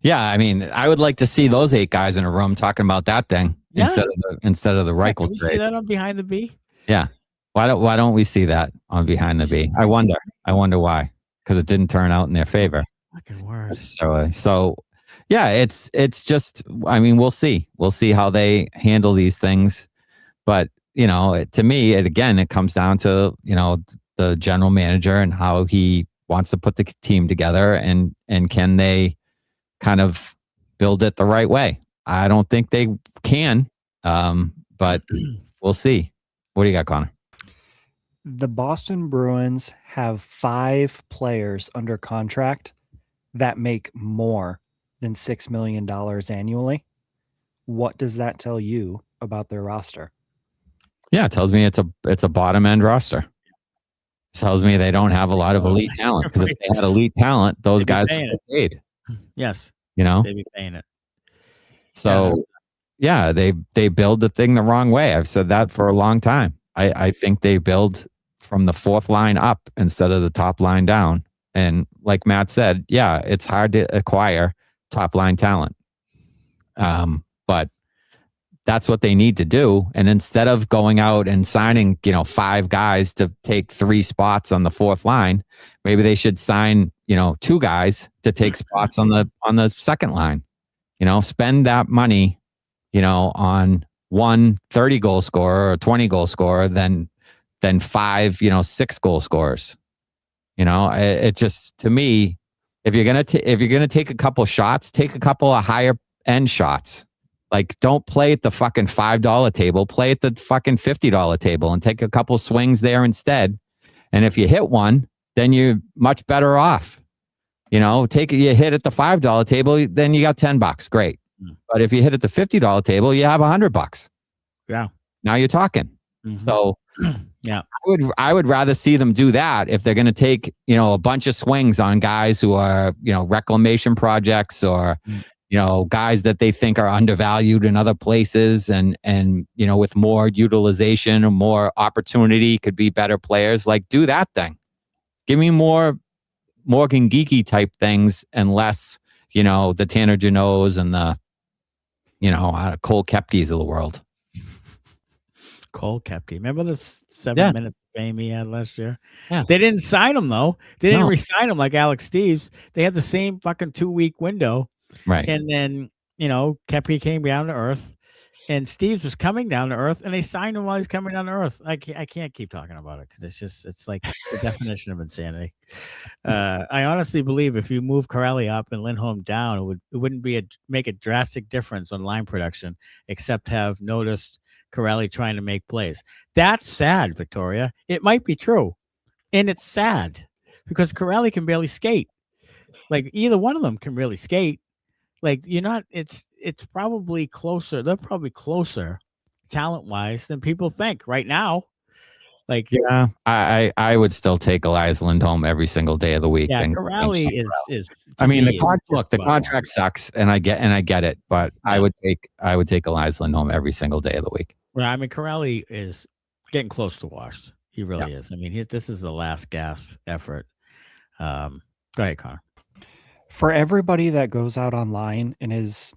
Yeah, I mean, I would like to see those 8 guys in a room talking about that thing instead of the Reichel trade. trade. See that on Behind the B? Yeah. Why don't we see that on Behind the B? I wonder why. Because it didn't turn out in their favor. Fucking worse. So yeah, it's just, I mean, we'll see how they handle these things. But, to me, it comes down to, the general manager and how he wants to put the team together, and can they kind of build it the right way. I don't think they can, but we'll see. What do you got, Connor? The Boston Bruins have 5 players under contract that make more than $6 million annually. What does that tell you about their roster? Yeah, it tells me it's a bottom end roster. It tells me they don't have a lot of elite talent, because if they had elite talent, those guys would get paid. Yes. They'd be paying it. So yeah, they build the thing the wrong way. I've said that for a long time. I think they build from the 4th line up instead of the top line down. And like Matt said, yeah, it's hard to acquire top line talent. But that's what they need to do. And instead of going out and signing, 5 guys to take 3 spots on the 4th line, maybe they should sign, 2 guys to take spots on the 2nd line. Spend that money, on one 30 goal scorer or 20 goal scorer than 5, 6 goal scorers. It just, to me, if you're gonna take a couple shots, take a couple of higher end shots. Like, don't play at the fucking $5 table. Play at the fucking $50 table and take a couple swings there instead. And if you hit one, then you're much better off. Take you hit at the $5 table, then you got $10. Great. But if you hit at the $50 table, you have $100. Yeah. Now you're talking. Mm-hmm. So yeah, I would rather see them do that if they're going to take, a bunch of swings on guys who are, reclamation projects or, guys that they think are undervalued in other places and, with more utilization or more opportunity could be better players. Like, do that thing. Give me more Morgan Geekie type things and less, the Tanner Jeannots and the, Cole Koepkes of the world. Cole Koepke. Remember the 7 minutes fame he had last year? Yeah. They didn't sign him, though. They didn't re-sign him like Alex Steves. They had the same fucking 2-week window. Right. And then, Koepke came down to earth, and Steves was coming down to earth, and they signed him while he's coming down to earth. I can't keep talking about it because it's like the definition of insanity. I honestly believe if you move Kuraly up and Lindholm down, it wouldn't make a drastic difference on line production, except have noticed Kuraly trying to make plays. That's sad, Victoria. It might be true. And it's sad because Kuraly can barely skate. Like, either one of them can really skate. Like, it's probably closer. They're probably closer talent-wise than people think right now. Like, yeah, I would still take Elias Lindholm every single day of the week. Yeah, Kuraly is. I mean, the contract sucks, and I get it, but yeah. I would take Elias Lindholm every single day of the week. Well, I mean, Kuraly is getting close to washed. He really is. I mean, this is the last gasp effort. Go ahead, Connor. For everybody that goes out online and is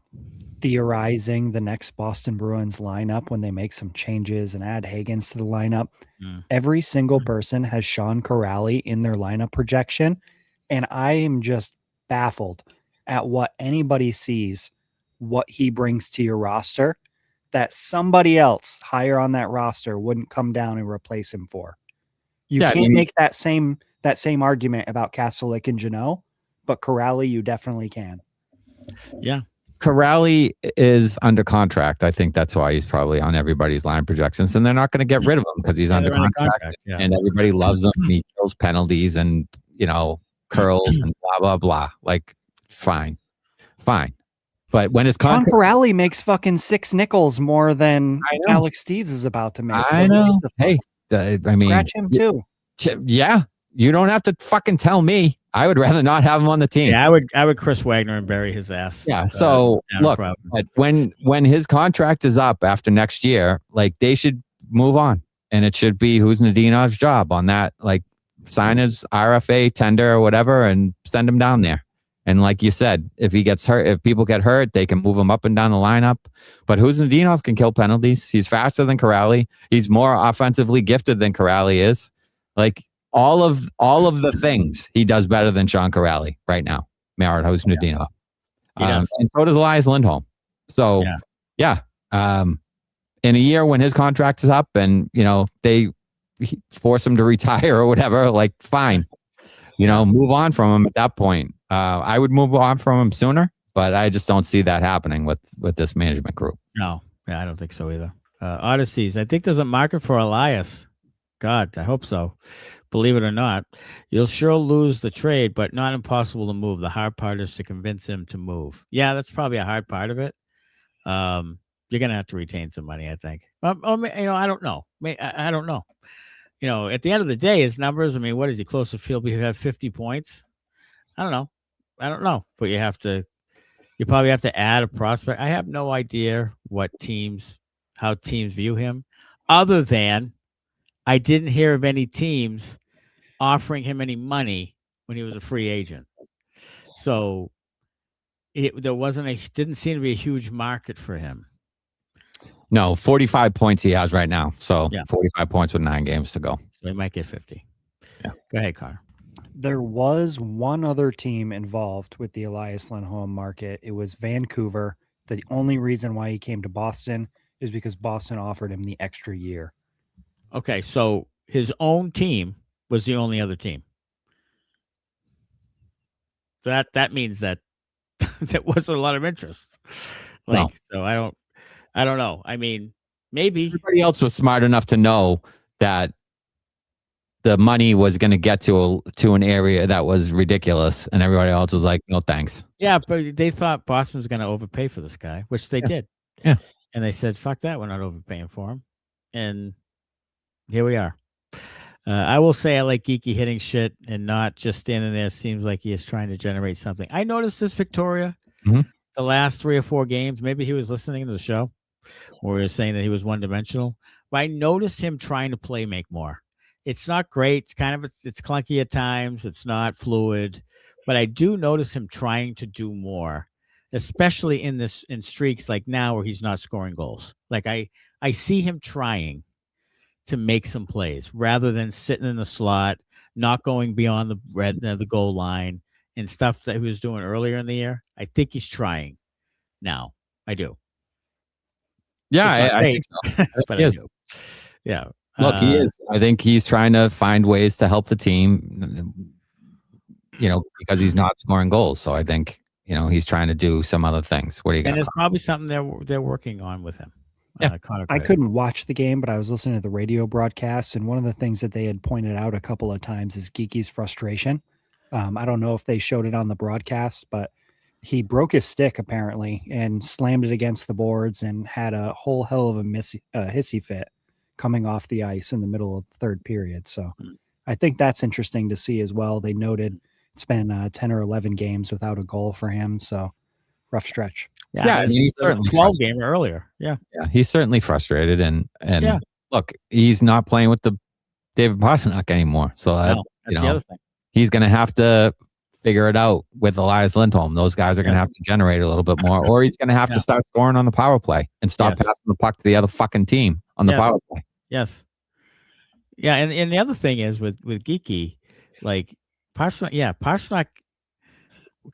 theorizing the next Boston Bruins lineup when they make some changes and add Higgins to the lineup, every single person has Sean Kuraly in their lineup projection, and I am just baffled at what anybody sees, what he brings to your roster, that somebody else higher on that roster wouldn't come down and replace him for. You can't make that same argument about Kastelic and Jeannot, but Kuraly, you definitely can. Yeah. Kuraly is under contract. I think that's why he's probably on everybody's line projections, and they're not going to get rid of him because he's under contract. And everybody loves him. And he kills penalties and, curls and blah, blah, blah. Like, fine. But when his contract... Sean Kuraly makes fucking 6 nickels more than Alex Steves is about to make. I know. Hey, I mean... Scratch him too. Yeah. You don't have to fucking tell me. I would rather not have him on the team. Yeah, I would Chris Wagner and bury his ass. Yeah. So look, but when his contract is up after next year, like, they should move on, and it should be who's Nadinov's job on that. Like, sign his RFA tender or whatever, and send him down there. And like you said, if he gets hurt, if people get hurt, they can move him up and down the lineup. But Nadinov can kill penalties. He's faster than Kuraly. He's more offensively gifted than Kuraly is. Like, all of the things he does better than Sean Kuraly right now. Marat Nadinov. And so does Elias Lindholm. So in a year when his contract is up and they force him to retire or whatever, like fine, move on from him at that point. I would move on from him sooner, but I just don't see that happening with this management group. No, yeah, I don't think so either. Odysseys, I think there's a market for Elias. God, I hope so. Believe it or not, you'll sure lose the trade, but not impossible to move. The hard part is to convince him to move. Yeah, that's probably a hard part of it. You're gonna have to retain some money, I think. I don't know. I don't know. At the end of the day, his numbers. I mean, what is he close to field? We have 50 points. I don't know. But you probably have to add a prospect. I have no idea how teams view him, other than I didn't hear of any teams offering him any money when he was a free agent. So didn't seem to be a huge market for him. No, 45 points he has right now. So yeah. 45 points with 9 games to go. So he might get 50. Yeah. Go ahead, Connor. There was one other team involved with the Elias Lindholm market. It was Vancouver. The only reason why he came to Boston is because Boston offered him the extra year. Okay, so his own team was the only other team. So that means that there wasn't a lot of interest. So I don't know. I mean, maybe everybody else was smart enough to know that the money was going to get to an area that was ridiculous, and everybody else was like, "No, thanks." Yeah, but they thought Boston was going to overpay for this guy, which they did. Yeah, and they said, "Fuck that, we're not overpaying for him," and here we are. I will say I like Geekie hitting shit and not just standing there. Seems like he is trying to generate something. I noticed this, Victoria, the last 3 or 4 games. Maybe he was listening to the show where he was saying that he was one-dimensional. But I noticed him trying to make more. It's not great. It's clunky at times. It's not fluid. But I do notice him trying to do more, especially in streaks like now where he's not scoring goals. Like I see him trying to make some plays rather than sitting in the slot, not going beyond the goal line and stuff that he was doing earlier in the year. I think he's trying now. I do. Yeah, I think so. But I do. Yeah. Look, he is. I think he's trying to find ways to help the team, because he's not scoring goals. So I think, he's trying to do some other things. What do you got? And it's probably something they're working on with him. Yeah. I couldn't watch the game, but I was listening to the radio broadcast, and one of the things that they had pointed out a couple of times is Geekie's frustration. I don't know if they showed it on the broadcast, but he broke his stick apparently and slammed it against the boards and had a whole hell of a hissy fit coming off the ice in the middle of the third period. So I think that's interesting to see as well. They noted it's been 10 or 11 games without a goal for him. So rough stretch. Yeah, I mean, he's certainly 12 game earlier. Yeah, he's certainly frustrated, and look, he's not playing with the David Pastrnak anymore. So that's the other thing. He's going to have to figure it out with Elias Lindholm. Those guys are going to have to generate a little bit more, or he's going to have to start scoring on the power play and stop passing the puck to the other fucking team on the power play. Yes. Yeah, and the other thing is with Geekie, like Pastrnak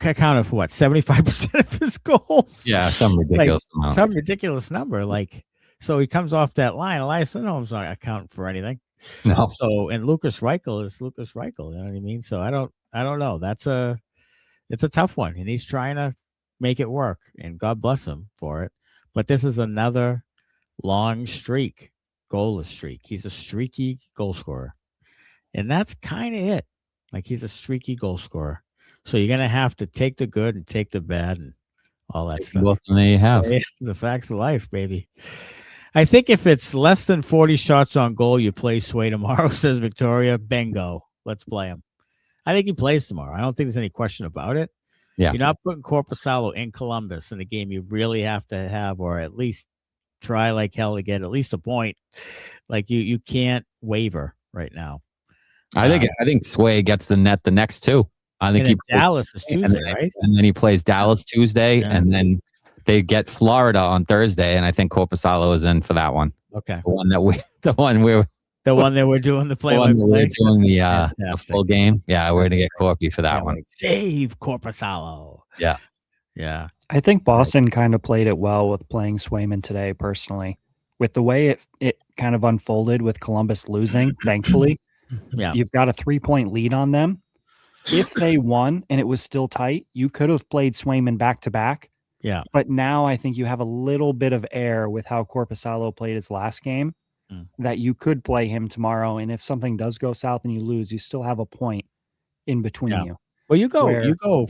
accounted for 75% of his goals. Yeah, some ridiculous amount. Some ridiculous number. So he comes off that line. Elias Lindholm's not accounting for anything. No. So and Lucas Reichel is Lucas Reichel. You know what I mean? So I don't know. It's a tough one, and he's trying to make it work. And God bless him for it. But this is another long streak, goalless streak. He's a streaky goal scorer, and that's kind of it. Like he's a streaky goal scorer. So you're gonna have to take the good and take the bad and all that stuff. What may you have? The facts of life, baby. I think if it's less than 40 shots on goal, you play Sway tomorrow, says Victoria. Bingo. Let's play him. I think he plays tomorrow. I don't think there's any question about it. Yeah. You're not putting Korpisalo in Columbus in a game you really have to have, or at least try like hell to get at least a point. Like you can't waver right now. I think Sway gets the net the next two. I think he plays Dallas is Tuesday, right? And then he plays Dallas Tuesday, and then they get Florida on Thursday, and I think Korpisalo is in for that one. Okay. The one that we're doing the play-by-play. We're doing the full game. Yeah, we're gonna get Korpi for that one. Save Korpisalo. Yeah. Yeah. I think Boston kind of played it well with playing Swayman today, personally. With the way it kind of unfolded with Columbus losing, thankfully. Yeah. You've got a 3-point lead on them. If they won and it was still tight, you could have played Swayman back-to-back. Yeah. But now I think you have a little bit of air with how Korpisalo played his last game that you could play him tomorrow. And if something does go south and you lose, you still have a point in between you. Well, you go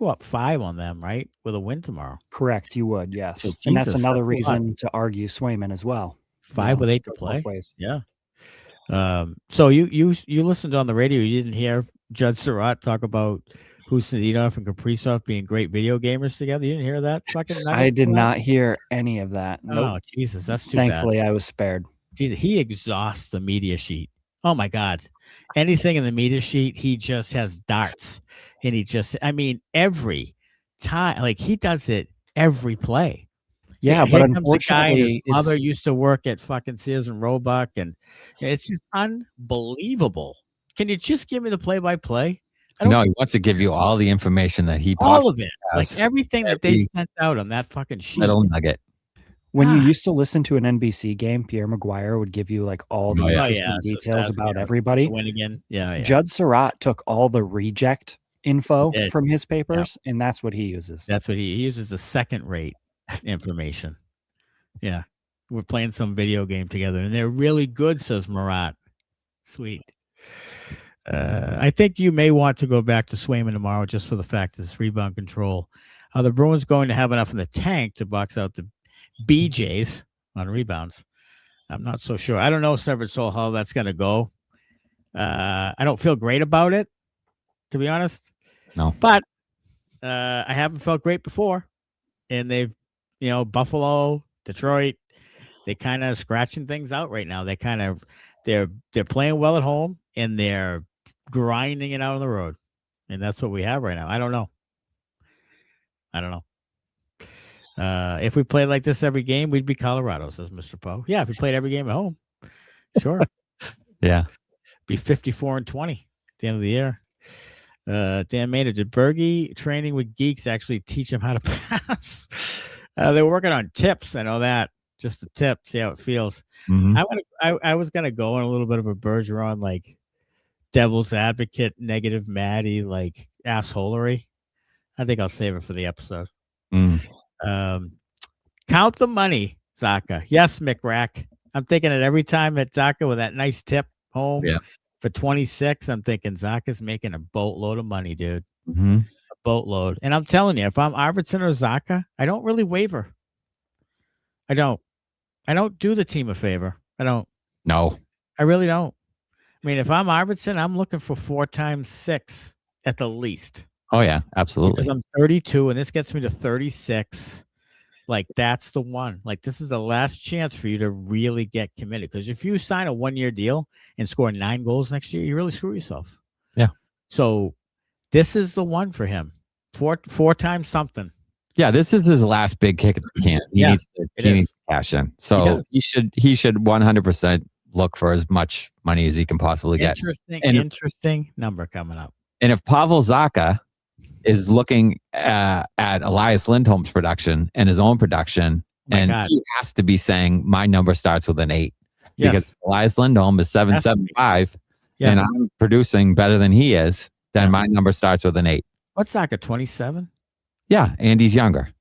up 5 on them, right? With a win tomorrow. Correct. You would. Yes. So, and that's Jesus, another that's a reason to argue Swayman as well. 5 with 8 to both play. ways. Yeah. So you listened on the radio. You didn't hear Judd Surratt talk about Zadorov and Kaprizov being great video gamers together. You didn't hear that? Fucking I did not hear any of that. Oh, Nope. Jesus, that's too Thankfully, bad. I was spared. Jesus, he exhausts the media sheet. Oh my God. Anything in the media sheet, he just has darts. And every time, like he does it every play. Yeah, Here but comes the guy, his unfortunately, mother used to work at fucking Sears and Roebuck, and it's just unbelievable. Can you just give me the play-by-play? No, he wants to give you all the information that he all possibly of it, has. like everything that they sent out on that fucking sheet. Little nugget. when you used to listen to an NBC game, Pierre Maguire would give you like all the interesting details about everybody. Win again. Yeah. Judd Surratt took all the reject info He did. from his papers, and that's what he uses. That's what he uses, the second-rate information. Yeah. We're playing some video game together, and they're really good, says Murat. Sweet. I think you may want to go back to Swayman tomorrow just for the fact that it's rebound control. Are the Bruins going to have enough in the tank to box out the BJs on rebounds? I'm not so sure. I don't know, Severed Soul, how that's going to go. I don't feel great about it, to be honest. No. But I haven't felt great before. And they've, Buffalo, Detroit, they kind of scratching things out right now. They're playing well at home, and they're grinding it out on the road. And that's what we have right now. I don't know. If we played like this every game, we'd be Colorado, says Mr. Poe. Yeah, if we played every game at home. Sure. Yeah. Be 54-20 at the end of the year. Dan Maynard, did Bergie training with geeks actually teach him how to pass? They were working on tips. I know that. Just the tip, see how it feels. Mm-hmm. I was gonna go on a little bit of a Bergeron, like devil's advocate, negative Maddie, like assholery. I think I'll save it for the episode. Count the money, Zacha. Yes, McRack. I'm thinking it every time at Zacha with that nice tip home for 26. I'm thinking Zacha's making a boatload of money, dude. Mm-hmm. A boatload. And I'm telling you, if I'm Arvidsson or Zacha, I don't really waver. I don't do the team a favor. I don't. No. I really don't. I mean, if I'm Arvidsson, I'm looking for 4 times 6 at the least. Oh, yeah, absolutely. Because I'm 32, and this gets me to 36. Like, that's the one. Like, this is the last chance for you to really get committed. Because if you sign a 1-year deal and score 9 goals next year, you really screw yourself. Yeah. So this is the one for him. 4 times something. Yeah, this is his last big kick at the can. He needs to cash in. So he should 100% look for as much money as he can possibly get. Interesting number coming up. And if Pavel Zacha is looking at Elias Lindholm's production and his own production, he has to be saying my number starts with an 8. Yes. Because Elias Lindholm is 775, and I'm producing better than he is, then my number starts with an 8. What's Zacha, 27? Yeah, and he's younger.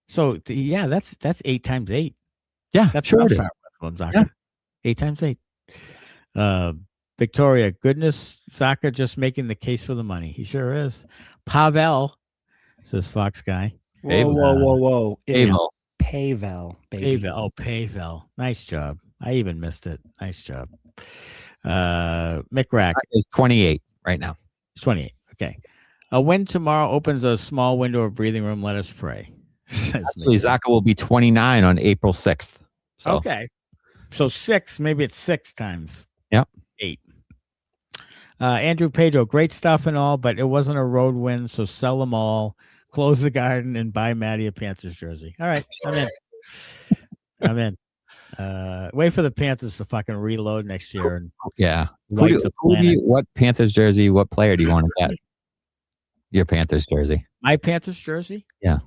So that's 8 times 8. Yeah, that's sure it is. Yeah. 8 times 8. Victoria, goodness, Zacha just making the case for the money. He sure is. Pavel, says Fox Guy. Whoa. Pavel. Pavel, baby. Pavel. Nice job. I even missed it. Nice job. McRack is 28 right now. 28. Okay. A win tomorrow opens a small window of breathing room. Let us pray. Actually, Zacha will be 29 on April 6th. So. Okay. So 6, maybe it's 6 times 8. Andrew Pedro, great stuff and all, but it wasn't a road win, so sell them all, close the garden, and buy Maddie a Panthers jersey. All right, I'm in. Wait for the Panthers to fucking reload next year. And what Panthers jersey, what player do you want to get? Your Panthers jersey. My Panthers jersey? Yeah.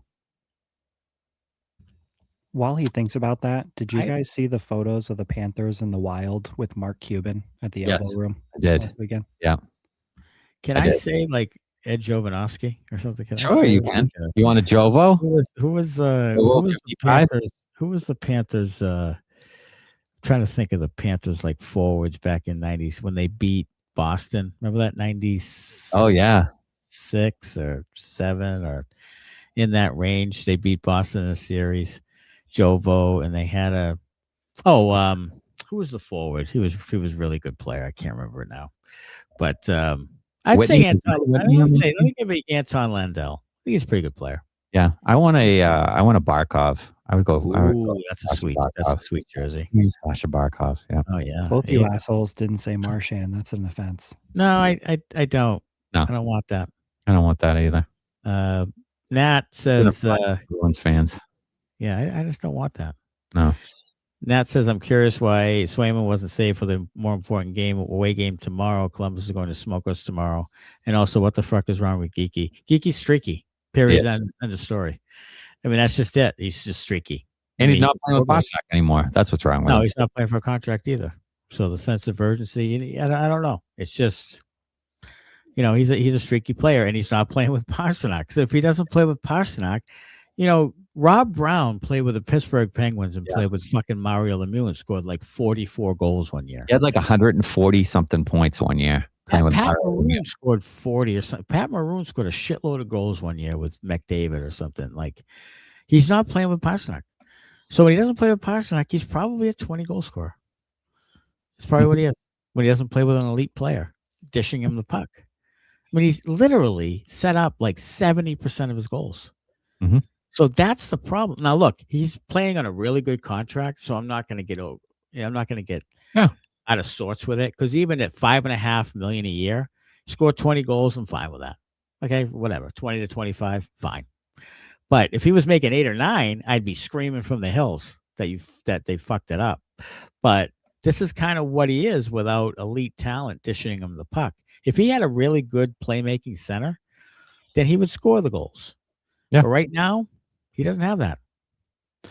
While he thinks about that, did you guys see the photos of the Panthers in the Wild with Mark Cuban at the elbow room? I did. Last weekend? Yeah. Can I say like Ed Jovanovski or something? Sure, you can. You want a Jovo? Who was the Panthers? Who was the Panthers? Trying to think of the Panthers like forwards back in '90s when they beat Boston. Remember that '90s? Oh yeah, 6 or 7 or in that range. They beat Boston in a series. Jovo, and they had who was the forward? He was a really good player. I can't remember it now, but I'd say Anton. Let me give it Anton Landell. I think he's a pretty good player. Yeah, I want a Barkov. I would go. That's a sweet jersey. Sasha Barkov. Yeah. Oh yeah. Both you assholes didn't say Marchand. That's an offense. No, I don't. No, I don't want that. I don't want that either. Nat says Bruins fans. Yeah, I just don't want that. No. Nat says, I'm curious why Swayman wasn't saved for the more important away game tomorrow. Columbus is going to smoke us tomorrow. And also, what the fuck is wrong with Geekie? Geekie's streaky. Period. End of story. I mean, that's just it. He's just streaky. And he's not playing with Pastrnak anymore. That's what's wrong with him. No, he's not playing for a contract either. So the sense of urgency, I don't know. It's just, he's a streaky player, and he's not playing with Pastrnak. So if he doesn't play with Pastrnak, Rob Brown played with the Pittsburgh Penguins and played with fucking Mario Lemieux and scored like 44 goals one year. He had like 140 something points one year. Pat Maroon scored 40 or something. Pat Maroon scored a shitload of goals one year with McDavid or something. Like, he's not playing with Pastrnak. So when he doesn't play with Pastrnak, he's probably a 20 goal scorer. That's probably what he is. When he doesn't play with an elite player, dishing him the puck. I mean, he's literally set up like 70% of his goals. Mm-hmm. So that's the problem. Now, look, he's playing on a really good contract, so I'm not going to get out of sorts with it, because even at $5.5 million a year, score 20 goals, I'm fine with that. Okay, whatever, 20 to 25, fine. But if he was making 8 or 9, I'd be screaming from the hills that they fucked it up. But this is kind of what he is without elite talent dishing him the puck. If he had a really good playmaking center, then he would score the goals. Yeah. But right now, he doesn't have that.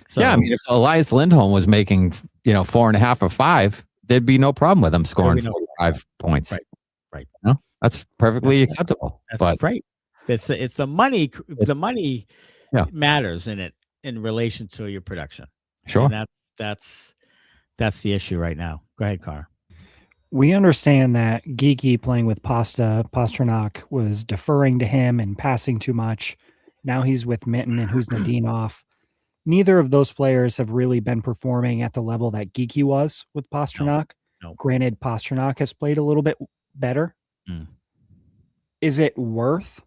So, yeah, I mean, if Elias Lindholm was making 4.5 or 5, there'd be no problem with him scoring 45 points. Right. That's perfectly acceptable. That's right. It's the money. The money matters in relation to your production. Sure. And that's the issue right now. Go ahead, Connor. We understand that Geekie playing with Pastrnak was deferring to him and passing too much. Now he's with Mitten and Kuznetsov. Neither of those players have really been performing at the level that Geekie was with Pastrnak. No. Granted, Pastrnak has played a little bit better. Mm. Is it worth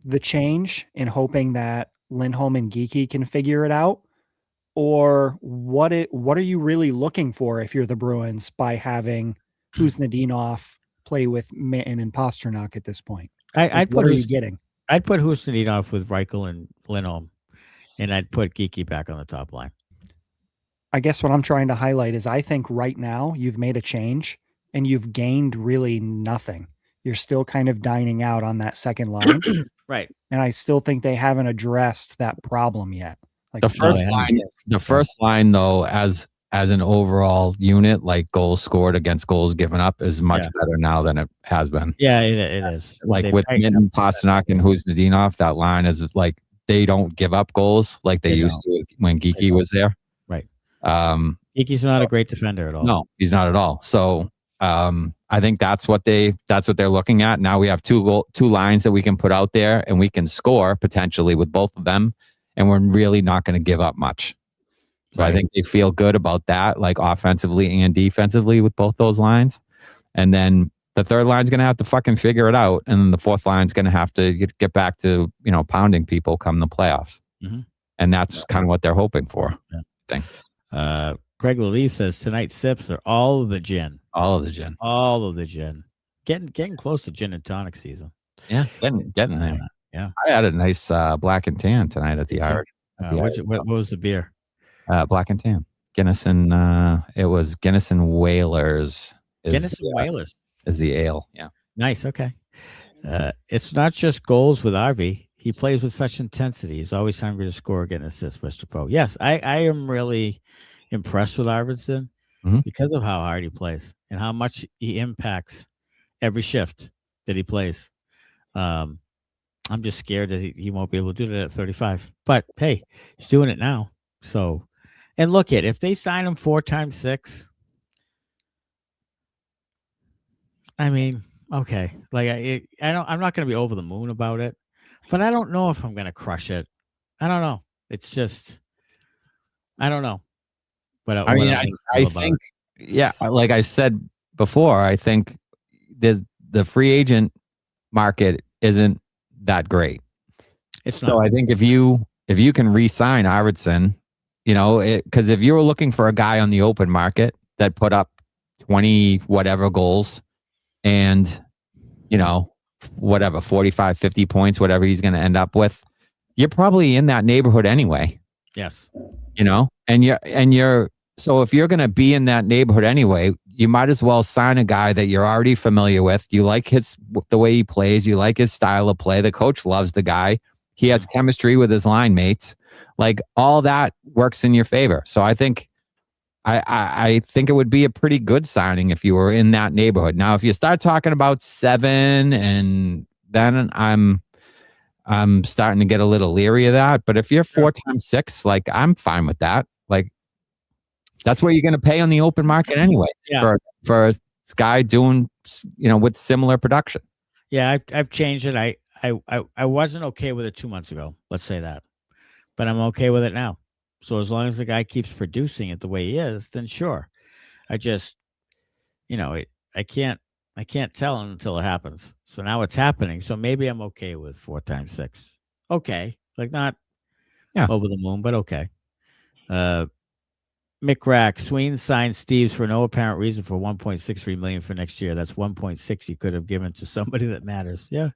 the change in hoping that Lindholm and Geekie can figure it out? Or what are you really looking for if you're the Bruins by having Kuznetsov play with Mitten and Pastrnak at this point? What are you getting? I'd put Kuznetsov with Reichel and Lindholm, and I'd put Geekie back on the top line. I guess what I'm trying to highlight is I think right now you've made a change and you've gained really nothing. You're still kind of dining out on that second line. Right. And I still think they haven't addressed that problem yet. Like the first line though, as an overall unit, like goals scored against goals given up, is much better now than it has been. Yeah, it is. Like with Mitten, Pastrnak, and Kuznetsov, that line is like they don't give up goals like they used to when Geekie was there. Right. Geekie's not a great defender at all. No, he's not at all. So I think that's what they're looking at. Now we have two lines that we can put out there, and we can score potentially with both of them, and we're really not going to give up much. So I think they feel good about that, like offensively and defensively with both those lines. And then the third line's going to have to fucking figure it out. And then the fourth line's going to have to get back to, pounding people come the playoffs. Mm-hmm. And that's kind of what they're hoping for. Yeah. I think. Greg Lalief says tonight's sips are all of the gin. All of the gin. All of the gin. Getting close to gin and tonic season. Yeah, getting there. Yeah. I had a nice black and tan tonight at the Irish. What was the beer? Black and tan. Guinness and it was Guinness and Whalers. Whalers is the ale. Yeah. Nice. Okay. It's not just goals with Arvy. He plays with such intensity. He's always hungry to score, get an assist, Mr. Poe. Yes, I am really impressed with Arvidsson because of how hard he plays and how much he impacts every shift that he plays. I'm just scared that he won't be able to do that at 35. But hey, he's doing it now. So, and look at if they sign him 4 times 6. I mean, okay, like I'm not going to be over the moon about it, but I don't know if I'm going to crush it. I don't know. It's just, I don't know. But I mean, I think, like I said before, I think the free agent market isn't that great. It's not. So I think if you can re-sign Arvidsson, because if you were looking for a guy on the open market that put up 20 whatever goals and, 45, 50 points, whatever he's going to end up with, you're probably in that neighborhood anyway. Yes. So if you're going to be in that neighborhood anyway, you might as well sign a guy that you're already familiar with. You like the way he plays. You like his style of play. The coach loves the guy. He has chemistry with his line mates. Like all that works in your favor. So I think I think it would be a pretty good signing if you were in that neighborhood. Now, if you start talking about 7, and then I'm starting to get a little leery of that. But if you're 4 times 6, like I'm fine with that. Like that's what you're going to pay on the open market anyway for a guy doing, with similar production. Yeah, I've changed it. I wasn't okay with it 2 months ago. Let's say that, but I'm okay with it now. So as long as the guy keeps producing it the way he is, then sure. I just, I can't tell until it happens. So now it's happening. So maybe I'm okay with 4 times 6. Okay, like not over the moon, but okay. McRack, Sweeney signed Steves for no apparent reason for $1.63 million for next year. That's $1.6 he could have given to somebody that matters. Yeah.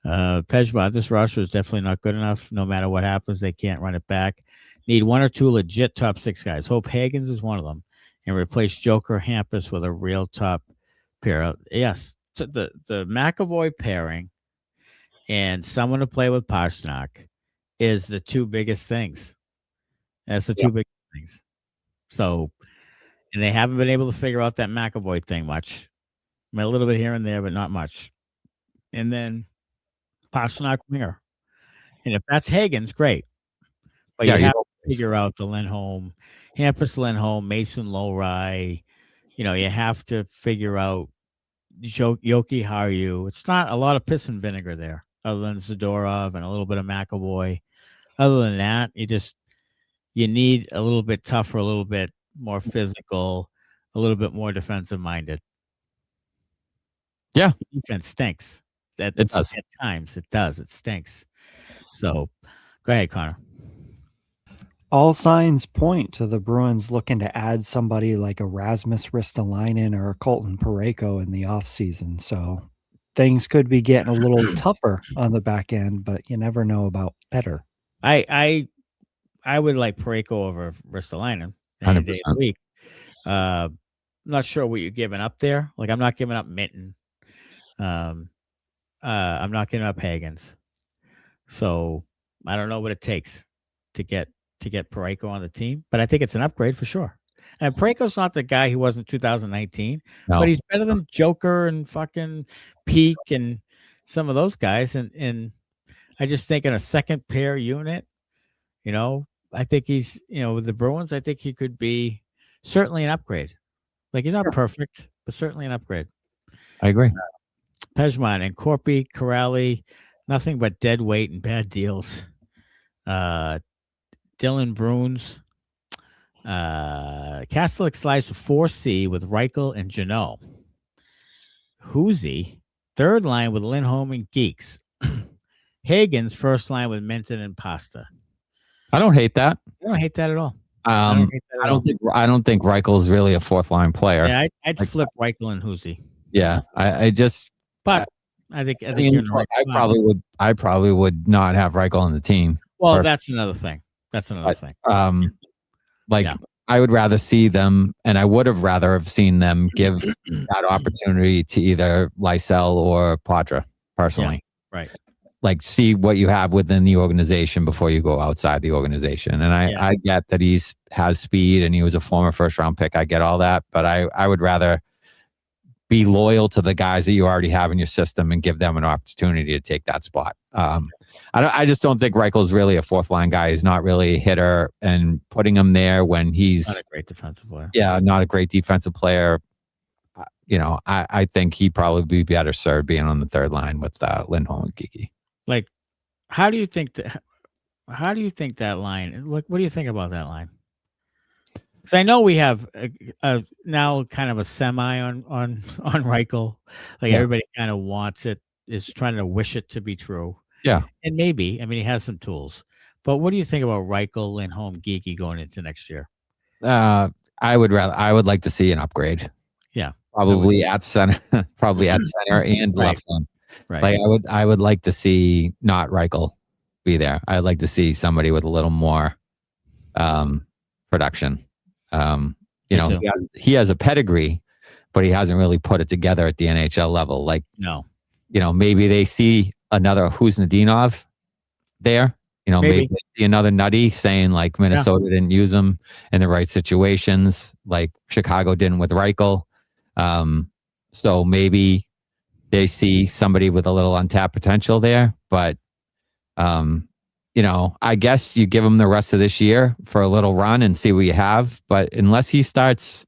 Pejma, this roster is definitely not good enough. No matter what happens, they can't run it back. Need 1 or 2 legit top 6 guys. Hope Hagens is one of them, and replace Joker Hampus with a real top pair. Yes, so the McAvoy pairing and someone to play with Pastrnak is the 2 biggest things. That's the 2 biggest things. So, and they haven't been able to figure out that McAvoy thing much. I mean, a little bit here and there, but not much. And then Pastrnak winger. And if that's Hagens, great. But you have to figure out the Lindholm, Hampus Lindholm, Mason Lohrei. You have to figure out Georgii Haru. It's not a lot of piss and vinegar there, other than Zadorov and a little bit of McAvoy. Other than that, you need a little bit tougher, a little bit more physical, a little bit more defensive minded. Yeah. The defense stinks. It does. At times it does. It stinks. So go ahead, Connor. All signs point to the Bruins looking to add somebody like a Rasmus Ristolainen or a Colton Parayko in the offseason. So things could be getting a little tougher on the back end, but you never know about better. I would like Parayko over Ristolainen 100%. Day of the week. Not sure what you're giving up there. Like I'm not giving up Mitten. I'm not giving up Hagens. So I don't know what it takes to get Parayko on the team, but I think it's an upgrade for sure. And Parayko's not the guy he was in 2019, but he's better than Joker and fucking Peeke and some of those guys. And I just think in a second pair unit, I think he's, with the Bruins, I think he could be certainly an upgrade. Like he's not perfect, but certainly an upgrade. I agree. Pejman and Kuraly, nothing but dead weight and bad deals. Dylan Bruins. Kastelic slice 4C with Reichel and Janot. Hoosie, third line with Lindholm and Geeks. Hagens, first line with Minton and Pasta. I don't hate that. I don't hate that at all. I don't think Reichel's really a 4th line player. Yeah, I'd flip Reichel and Hoosie. Yeah, I think you're in the right spot. I probably would not have Reichel on the team. Well, that's another thing. I would rather see them, and I would have rather have seen them give that opportunity to either Lysell or Poitras, personally. Yeah, right. like see what you have within the organization before you go outside the organization. And I get that has speed and he was a former first round pick. I get all that, but I would rather be loyal to the guys that you already have in your system and give them an opportunity to take that spot. I just don't think Reichel's really a fourth line guy. He's not really a hitter, and putting him there when he's not a great defensive player. Yeah, not a great defensive player. I think he'd probably be better served being on the third line with Lindholm and Geekie. Like, how do you think that line? What do you think about that line? Because I know we have a now kind of a semi on Reichel. Like everybody kind of wants it, is trying to wish it to be true. Yeah, and maybe. I mean, he has some tools. But what do you think about Reichel, Lindholm, Geekie going into next year? I would like to see an upgrade. Yeah. Probably at center, and left wing. Right. Like I would like to see not Reichel be there. I'd like to see somebody with a little more production. He has a pedigree, but he hasn't really put it together at the NHL level. Like, no, maybe they see another Kuznetsov there. Maybe they see another nutty saying like Minnesota didn't use him in the right situations, like Chicago didn't with Reichel. So maybe they see somebody with a little untapped potential there, but, I guess you give him the rest of this year for a little run and see what you have. But unless he starts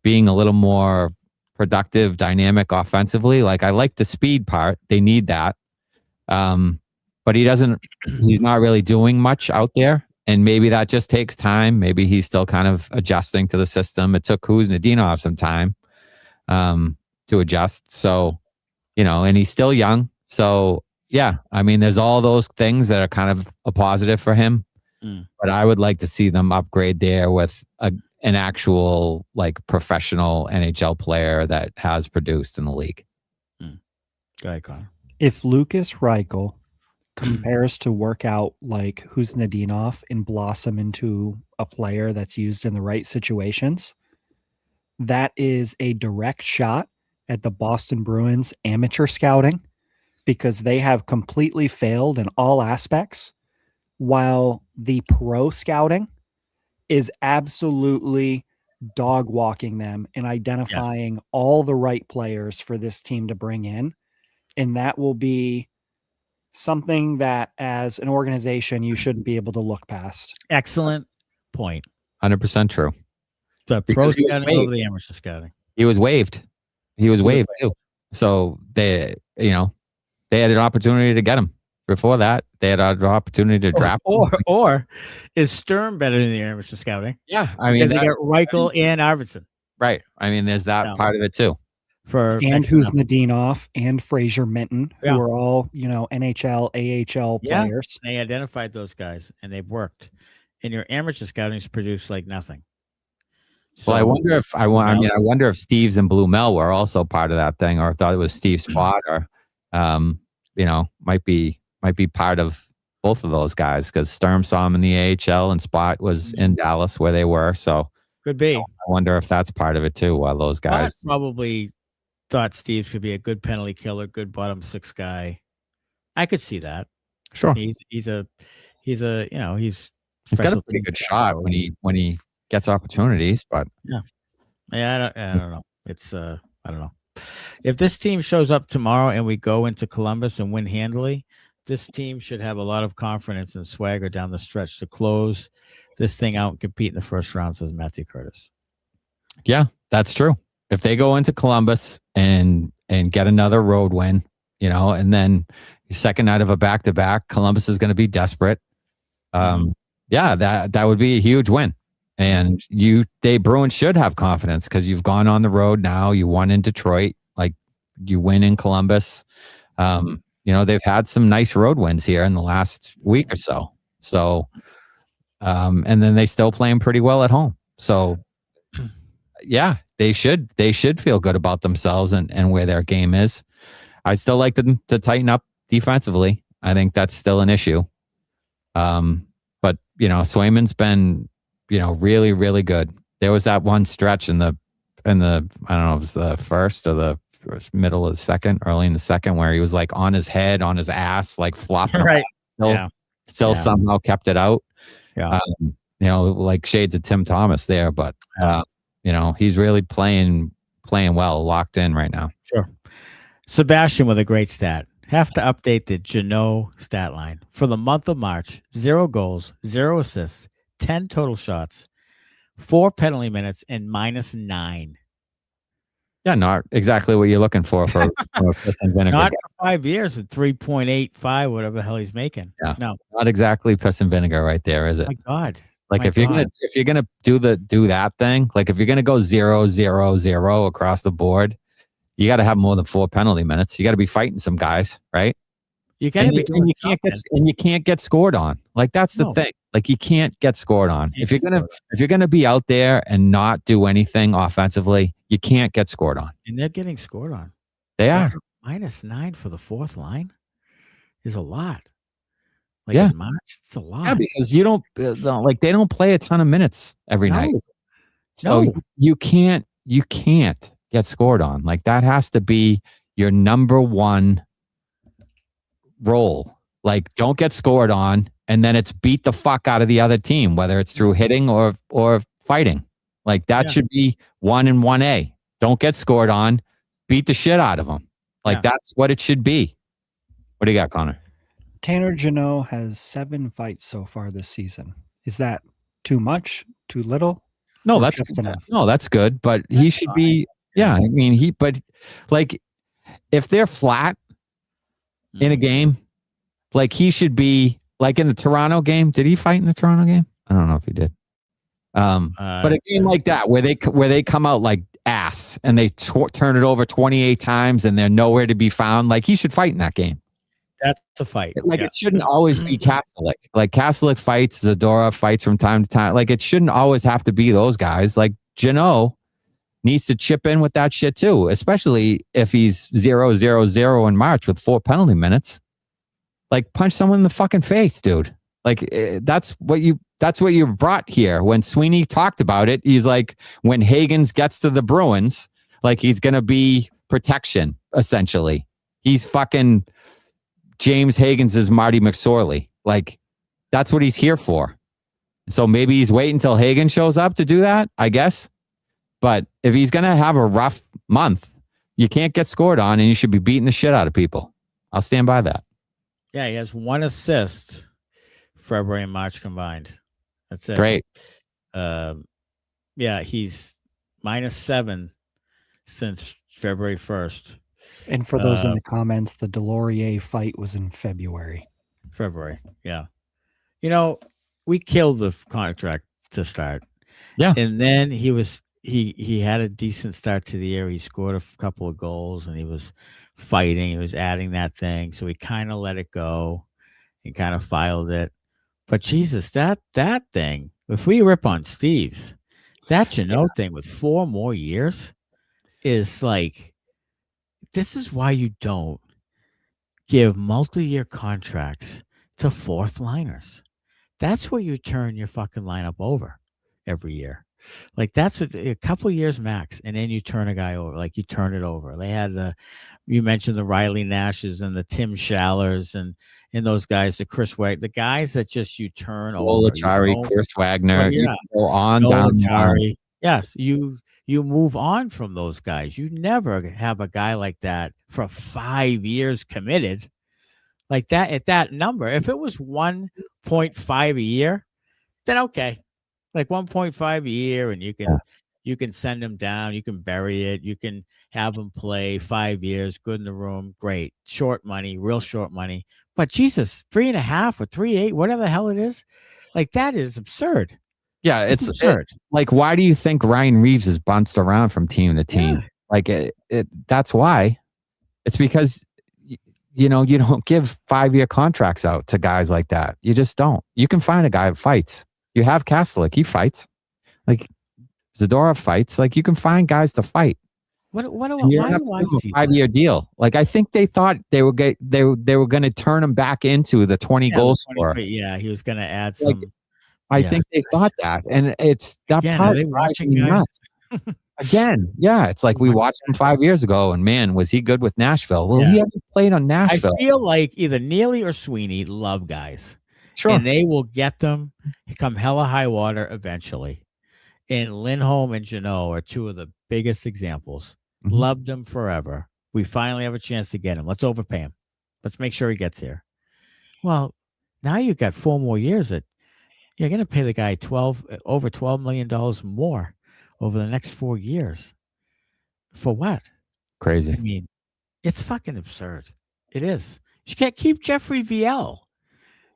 being a little more productive, dynamic offensively, like I like the speed part, they need that. But he's not really doing much out there. And maybe that just takes time. Maybe he's still kind of adjusting to the system. It took Kuznetsov some time to adjust. So, and he's still young. So, yeah, I mean, there's all those things that are kind of a positive for him. But I would like to see them upgrade there with an actual like professional NHL player that has produced in the league. Go ahead, Connor. If Lucas Reichel compares to work out like Kuznetsov and blossom into a player that's used in the right situations, that is a direct shot at the Boston Bruins amateur scouting, because they have completely failed in all aspects, while the pro scouting is absolutely dog walking them and identifying all the right players for this team to bring in. And that will be something that as an organization, you shouldn't be able to look past. Excellent point. 100% true. The pro scouting over the amateur scouting. He was waived. Too. So they had an opportunity to get him. Before that, they had an opportunity to draft him. Or is Sturm better than the amateur scouting? Yeah, I mean, because they get Reichel and Arvidsson. Right. I mean, there's that part of it too. And Kuznetsov and Fraser Minton, who are all NHL, AHL players. They identified those guys and they've worked. And your amateur scouting's produced like nothing. So, well, I wonder if Steves and Blue Mel were also part of that thing, or if thought it was Steve Spot, or might be part of both of those guys, because Sturm saw him in the AHL and Spot was in Dallas where they were. So could be. I wonder if that's part of it too. While those guys probably thought Steves could be a good penalty killer, good bottom six guy. I could see that. Sure, he's got a pretty good shot when he gets opportunities, but I don't know. It's I don't know. If this team shows up tomorrow and we go into Columbus and win handily, this team should have a lot of confidence and swagger down the stretch to close this thing out and compete in the first round, says Matthew Curtis. Yeah, that's true. If they go into Columbus and get another road win, and then the second night of a back-to-back, Columbus is going to be desperate. That would be a huge win. And Bruins should have confidence, because you've gone on the road now. You won in Detroit, like you win in Columbus. They've had some nice road wins here in the last week or so. So, and then they still playing pretty well at home. So, yeah, they should feel good about themselves and where their game is. I'd still like them to tighten up defensively. I think that's still an issue. But Swayman's been really, really good. There was that one stretch in the I don't know if it was the first or the middle of the second, early in the second, where he was like on his head, on his ass, like flopping. Right. Still somehow kept it out. Yeah. Like shades of Tim Thomas there, but he's really playing well, locked in right now. Sure. Sebastian with a great stat. Have to update the Jeannot stat line. For the month of March, 0 goals, 0 assists, 10 total shots, 4 penalty minutes, and -9. Yeah, not exactly what you're looking for piss and vinegar. Not for 5 years at 3.85, whatever the hell he's making. Yeah. No. Not exactly piss and vinegar right there, is it? My God. Like if you're gonna do that thing, like if you're gonna go 0-0-0 across the board, you got to have more than 4 penalty minutes. You got to be fighting some guys, right? You got to be doing you can't get scored on. Like that's the thing. Like you can't get scored on. If you're gonna be out there and not do anything offensively, you can't get scored on. And they're getting scored on. They are. -9 for the fourth line is a lot. Like in March, it's a lot. Yeah, because you don't they don't play a ton of minutes every night. So you can't get scored on. Like that has to be your number one role. Like don't get scored on, and then it's beat the fuck out of the other team, whether it's through hitting or fighting. Like that should be 1 and 1A. Don't get scored on, beat the shit out of them. Like that's what it should be. What do you got, Connor? Tanner Jeannot has 7 fights so far this season. Is that too much? Too little? No, that's enough. No, that's good. But he should be. Yeah, I mean But like, if they're flat in a game, like he should be like in the Toronto game. Did he fight in the Toronto game? I don't know if he did. But a game like that where they come out like ass and they turn it over 28 times and they're nowhere to be found. Like he should fight in that game. That's a fight. Like it shouldn't always be Kastelic. Like Kastelic fights, Zadorov fights from time to time. Like it shouldn't always have to be those guys. Like Jeannot needs to chip in with that shit too, especially if he's 0-0-0 in March with 4 penalty minutes. Like punch someone in the fucking face, dude. Like that's what you brought here. When Sweeney talked about it, he's like, when Hagens gets to the Bruins, like he's gonna be protection essentially. He's fucking James Hagens is Marty McSorley. Like that's what he's here for. So maybe he's waiting until Hagen shows up to do that, I guess. But if he's going to have a rough month, you can't get scored on and you should be beating the shit out of people. I'll stand by that. Yeah, he has 1 assist February and March combined. That's it. Great. Yeah, he's -7 since February 1st. And for those in the comments, the Lohrei fight was in February. Yeah. We killed the contract to start. Yeah. And then he had a decent start to the year. He scored a couple of goals and he was fighting. He was adding that thing. So we kind of let it go and kind of filed it. But Jesus, that thing, if we rip on Steve's, that Jeannot thing with 4 more years is like, this is why you don't give multi-year contracts to fourth liners. That's where you turn your fucking lineup over every year. Like that's a couple of years max, and then you turn a guy over. Like you turn it over. They had you mentioned the Riley Nashes and the Tim Schallers and those guys, the Chris Wagner, the guys that just you turn over. Chris Wagner. You go on down. Yes, you move on from those guys. You never have a guy like that for 5 years committed like that at that number. If it was 1.5 a year, then okay. Like 1.5 a year, and you can send him down, you can bury it, you can have him play 5 years, good in the room, great. Short money, real short money. But Jesus, 3.5 or 3.8, whatever the hell it is, like that is absurd. Yeah, it's absurd. Like, why do you think Ryan Reeves is bounced around from team to team? Yeah. Like, that's why. It's because, you don't give 5-year contracts out to guys like that. You just don't. You can find a guy who fights. You have Kastelic, he fights. Like, Zadorov fights. Like, you can find guys to fight. Why do I see a 5-year deal? Like, I think they thought they were going to turn him back into the 20 goal scorer. Yeah, he was going to add some. I think they thought that, and it's that part are they watching guys? nuts. Again, yeah, it's like we watched him 5 years ago, and man, was he good with Nashville? Well, he hasn't played on Nashville. I feel like either Neely or Sweeney love guys. Sure. And they will get them come hella high water eventually. And Lindholm and Jeannot are two of the biggest examples. Mm-hmm. Loved him forever. We finally have a chance to get him. Let's overpay him. Let's make sure he gets here. Well, now you've got 4 more years that you're going to pay the guy over $12 million more over the next 4 years. For what? Crazy. I mean, it's fucking absurd. It is. You can't keep Jeffrey VL.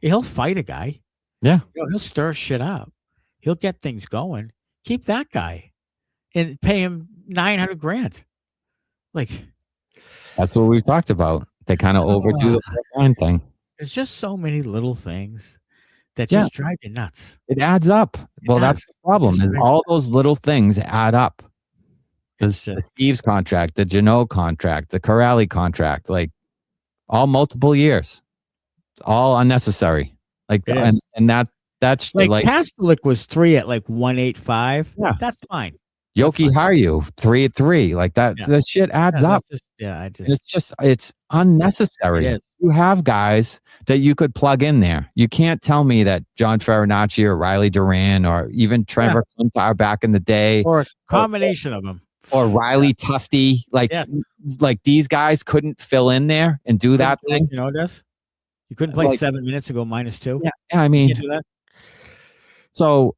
He'll fight a guy. Yeah. He'll stir shit up. He'll get things going. Keep that guy and pay him $900,000. Like, that's what we've talked about. They kind of overdo the line thing. There's just so many little things that just drive you nuts. It adds up. That's the problem. Is all those little things add up. The Steve's contract, the Jeannot contract, the Kuraly contract, like all multiple years. It's all unnecessary. Like, and that's like Kastelic was 3 at like 185. Yeah, that's fine. Yoki Haru 3 at 3. Like that. Yeah. The shit adds up. It's unnecessary. It you have guys that you could plug in there. You can't tell me that John Farinacci or Riley Duran or even Trevor Clintar back in the day, or a combination of them, or Riley Tufte, like these guys couldn't fill in there and do that thing. You know this. You couldn't play 7 minutes and go -2. Yeah, I mean, you can't do that. So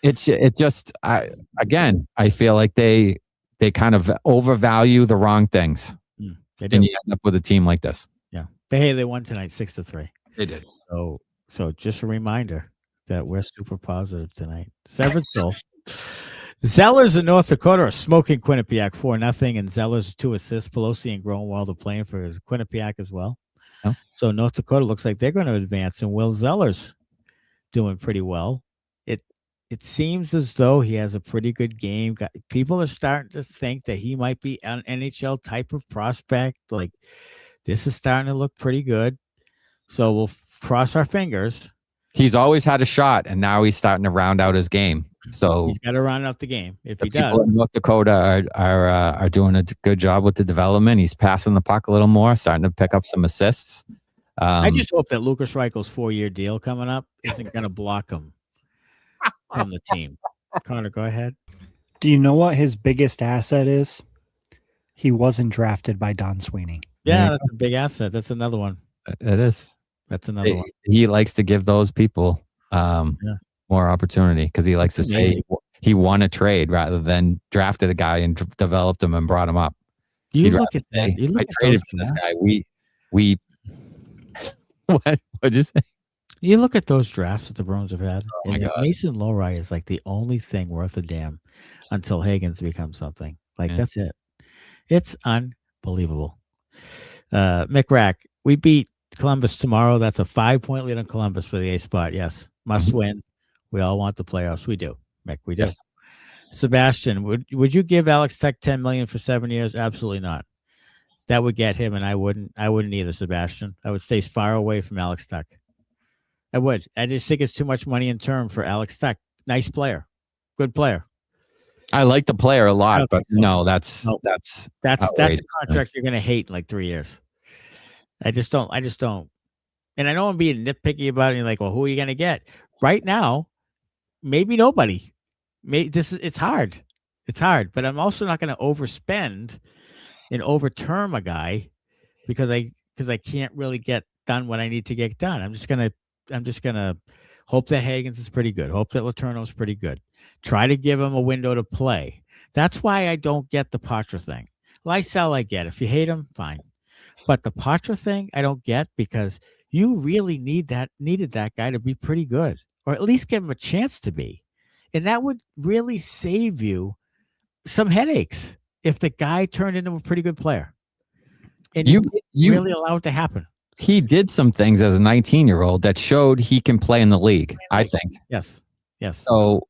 it just I feel like they kind of overvalue the wrong things. They do. And you end up with a team like this. Yeah, but hey, they won tonight 6-3. They did. So just a reminder that we're super positive tonight. Severed soul. Zellers in North Dakota are smoking Quinnipiac 4-0, and Zellers 2 assists. Pelosi and Groenwald are playing for Quinnipiac as well. Oh. So North Dakota looks like they're going to advance, and Will Zellers doing pretty well. It seems as though he has a pretty good game. People are starting to think that he might be an NHL type of prospect. Like, this is starting to look pretty good. So we'll cross our fingers. He's always had a shot, and now he's starting to round out his game. So he's got to round out the game. If he people does, in North Dakota are doing a good job with the development. He's passing the puck a little more, starting to pick up some assists. I just hope that Lucas Reichel's 4-year deal coming up isn't going to block him from the team. Connor, go ahead. Do you know what his biggest asset is? He wasn't drafted by Don Sweeney. Yeah, that's a big asset. That's another one. It is. That's another one. He likes to give those people more opportunity because he likes to say he won a trade rather than drafted a guy and developed him and brought him up. You look at that. You look I traded for this guy. We what'd you say? You look at those drafts that the Bruins have had. Oh my God. Mason Lohrei is like the only thing worth a damn until Higgins becomes something. That's it. It's unbelievable. Mick Rack, we beat Columbus tomorrow. That's a 5-point lead on Columbus for the A spot. Yes. Must win. We all want the playoffs. We do. Mick, we do. Yes. Sebastian, would you give Alex Tech $10 million for 7 years? Absolutely not. That would get him, and I wouldn't either, Sebastian. I would stay far away from Alex Tech. I would. I just think it's too much money in term for Alex Tech. Nice player. Good player. I like the player a lot, but no, that's a contract you're going to hate in like 3 years. I just don't. And I know I'm being nitpicky about it. And you're like, well, who are you going to get? Right now, maybe nobody. It's hard. It's hard. But I'm also not going to overspend and overterm a guy because I can't really get done what I need to get done. I'm just gonna hope that Higgins is pretty good. Hope that Letourneau's pretty good. Try to give him a window to play. That's why I don't get the Poitras thing. Lysell, I get. If you hate him, fine. But the Poitras thing, I don't get because you really needed that guy to be pretty good, or at least give him a chance to be, and that would really save you some headaches if the guy turned into a pretty good player. And you really allow it to happen. He did some things as a 19-year-old that showed he can play in the league, I think. Yes. So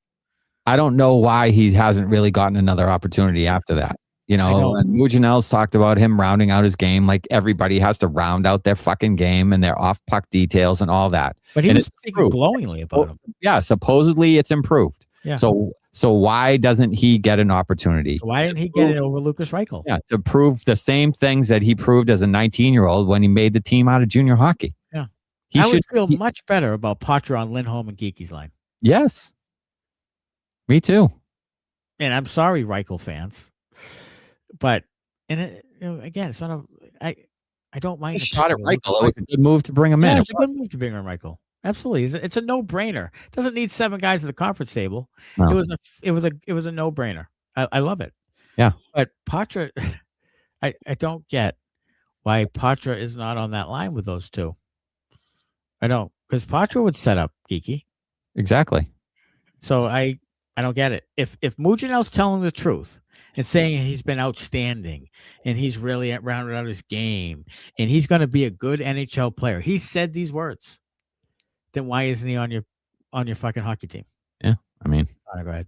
I don't know why he hasn't really gotten another opportunity after that. And Mujanel's talked about him rounding out his game. Like everybody has to round out their fucking game and their off-puck details and all that. But he was speaking glowingly about him. Yeah, supposedly it's improved. Yeah. So why doesn't he get an opportunity? So why didn't he get it over Lucas Reichel? Yeah, to prove the same things that he proved as a 19-year-old when he made the team out of junior hockey. Yeah. He would feel much better about Poitras on Lindholm and Geekie's line. Yes. Me too. And I'm sorry, Reichel fans. But again, it's not a I don't mind. A shot at Reichel. It was a good move to bring him in. It's a good move to bring in Reichel. Absolutely, it's a no-brainer. Doesn't need 7 guys at the conference table. No. It was a no-brainer. I love it. Yeah, but Poitras, I don't get why Poitras is not on that line with those two. I don't, because Poitras would set up Geekie. Exactly. So I don't get it. If Mujanel's telling the truth and saying he's been outstanding and he's really rounded out his game and he's going to be a good NHL player, he said these words. Then why isn't he on your fucking hockey team? Yeah, I mean, go ahead.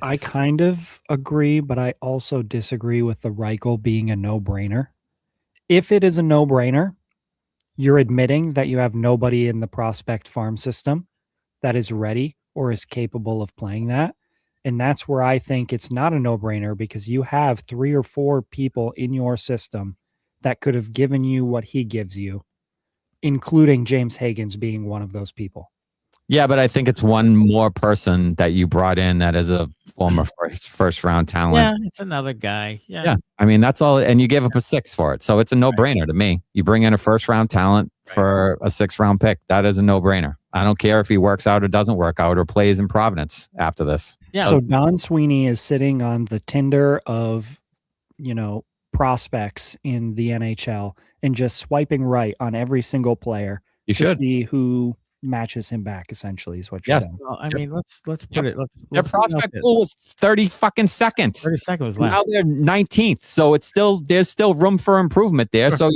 I kind of agree, but I also disagree with the Reichel being a no-brainer. If it is a no-brainer, you're admitting that you have nobody in the prospect farm system that is ready or is capable of playing that. And that's where I think it's not a no-brainer, because you have 3 or 4 people in your system that could have given you what he gives you, including James Higgins being one of those people. Yeah, but I think it's one more person that you brought in that is a former first round talent. Yeah, it's another guy. Yeah. I mean, that's all. And you gave up a 6 for it. So it's a no-brainer to me. You bring in a first round talent for a 6th round pick. That is a no-brainer. I don't care if he works out or doesn't work out or plays in Providence after this. Yeah. So Don Sweeney is sitting on the Tinder of, prospects in the NHL and just swiping right on every single player to see who matches him back, essentially, is what you're saying. Well, I mean, let's put it. Their prospect pool was 30 fucking seconds. 30 seconds was last. Now they're 19th, so there's still room for improvement there. So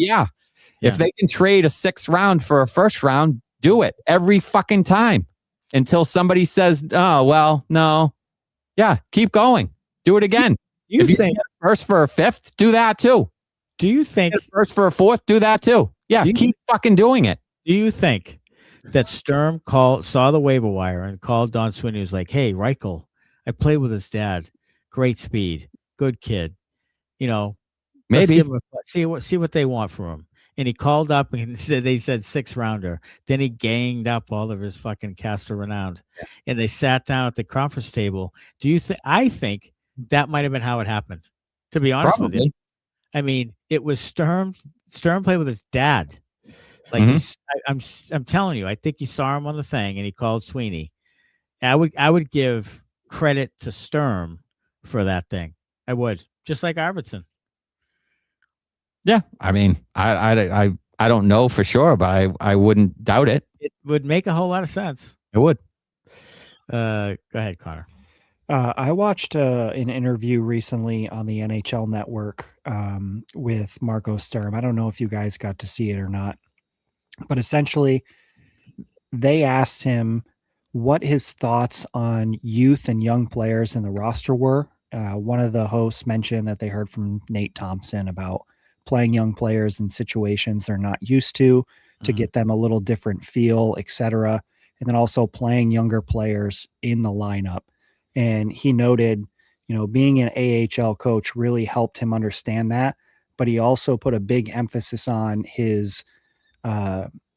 if they can trade a 6th round for a 1st round, do it every fucking time until somebody says, "Oh well, no." Yeah, keep going. Do it again. You if think you get a 1st for a 5th, do that too. Do you think 1st for a 4th, do that too? Yeah, keep fucking doing it. Do you think that Sturm saw the waiver wire and called Don Sweeney? He was like, "Hey, Reichel, I played with his dad. Great speed, good kid. Maybe see what they want from him." And he called up and they said 6th rounder. Then he ganged up all of his fucking cast of renown, and they sat down at the conference table. Do you think? I think that might have been how it happened. To be honest with you, I mean, it was Sturm. Sturm played with his dad. Like I'm telling you, I think he saw him on the thing and he called Sweeney. I would give credit to Sturm for that thing. I would, just like Arvidsson. Yeah, I mean, I don't know for sure, but I wouldn't doubt it. It would make a whole lot of sense. It would. Go ahead, Connor. I watched an interview recently on the NHL Network with Marco Sturm. I don't know if you guys got to see it or not, but essentially they asked him what his thoughts on youth and young players in the roster were. One of the hosts mentioned that they heard from Nate Thompson about playing young players in situations they're not used to get them a little different feel, etc. And then also playing younger players in the lineup. And he noted, being an AHL coach really helped him understand that, but he also put a big emphasis on his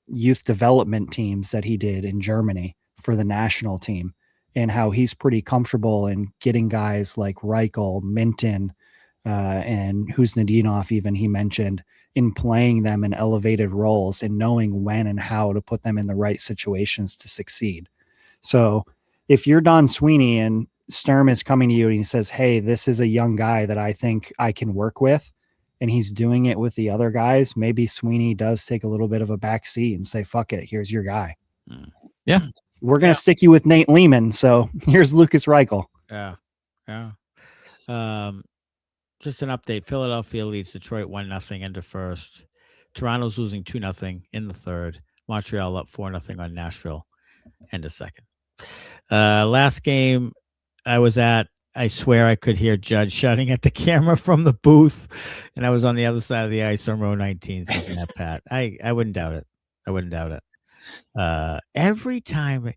youth development teams that he did in Germany for the national team, and how he's pretty comfortable in getting guys like Reichel, Minton, and Kuznetsov, even he mentioned, in playing them in elevated roles and knowing when and how to put them in the right situations to succeed. So if you're Don Sweeney and Sturm is coming to you and he says, "Hey, this is a young guy that I think I can work with," and he's doing it with the other guys, maybe Sweeney does take a little bit of a back seat and say, "Fuck it, here's your guy." Yeah. We're going to stick you with Nate Lehman, so here's Lucas Reichel. Yeah. Just an update. Philadelphia leads Detroit 1-0 into first. Toronto's losing 2-0 in the third. Montreal up 4-0 on Nashville and a second. Last game I was at, I swear I could hear Judge shouting at the camera from the booth, and I was on the other side of the ice on row 19, says Matt Pat. I wouldn't doubt it. Every time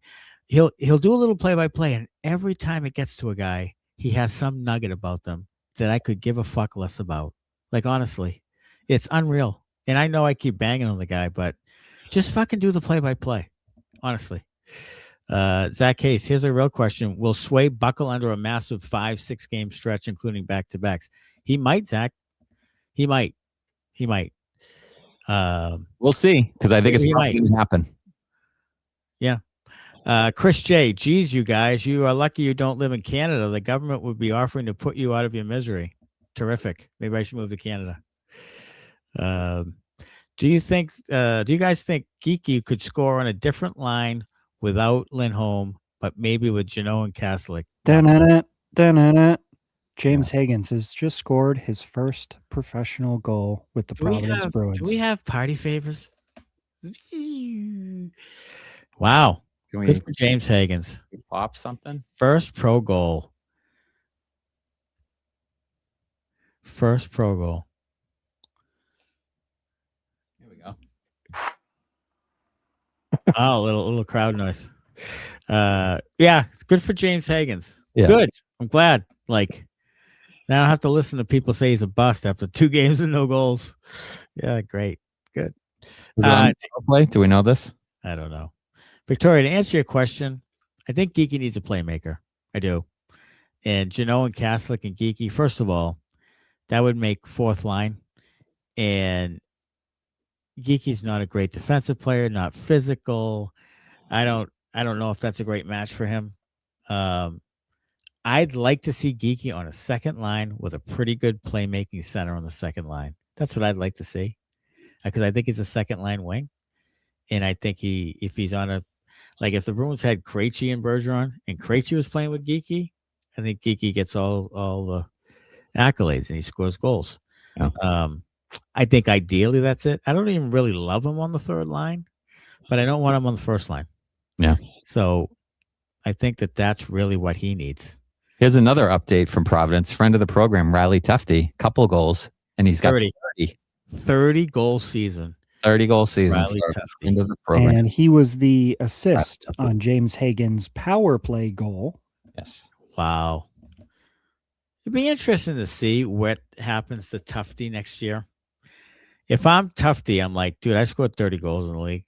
he'll do a little play-by-play, and every time it gets to a guy, he has some nugget about them that I could give a fuck less about. Like, honestly, it's unreal. And I know I keep banging on the guy, but just fucking do the play-by-play. Honestly. Zach Case, here's a real question. Will Sway buckle under a massive 5-6 game stretch, including back-to-backs? He might, Zach. He might. We'll see, because I think it's probably going to happen. Yeah. Chris J, geez, you guys, you are lucky you don't live in Canada. The government would be offering to put you out of your misery. Terrific. Maybe I should move to Canada. Do you guys think Geekie could score on a different line without Lindholm, but maybe with Jeannot and Kastelic? James Higgins has just scored his first professional goal with the Providence Bruins. Do we have party favors? Wow. Good for James Higgins. Pop something? First pro goal. Here we go. Oh, a little crowd noise. Yeah, it's good for James Higgins. Yeah. Good. I'm glad. Like, now I don't have to listen to people say he's a bust after 2 games and no goals. Yeah, great. Good. Play? Do we know this? I don't know. Victoria, to answer your question, I think Geekie needs a playmaker. I do. And Jeannot and Kastelic and Geekie, first of all, that would make 4th line. And Geekie's not a great defensive player, not physical. I don't know if that's a great match for him. I'd like to see Geekie on a second line with a pretty good playmaking center on the second line. That's what I'd like to see, because I think he's a second line wing. And I think if he's on if the Bruins had Krejci and Bergeron and Krejci was playing with Geekie, I think Geekie gets all the accolades and he scores goals. Yeah. I think ideally that's it. I don't even really love him on the third line, but I don't want him on the first line. Yeah. So I think that's really what he needs. Here's another update from Providence. Friend of the program, Riley Tufte, couple goals, and he's got 30 goal season. 30 goal season. Riley Tufte. Into the program. And he was the assist on James Higgins' power play goal. Yes. Wow. It'd be interesting to see what happens to Tufte next year. If I'm Tufte, I'm like, dude, I scored 30 goals in the league.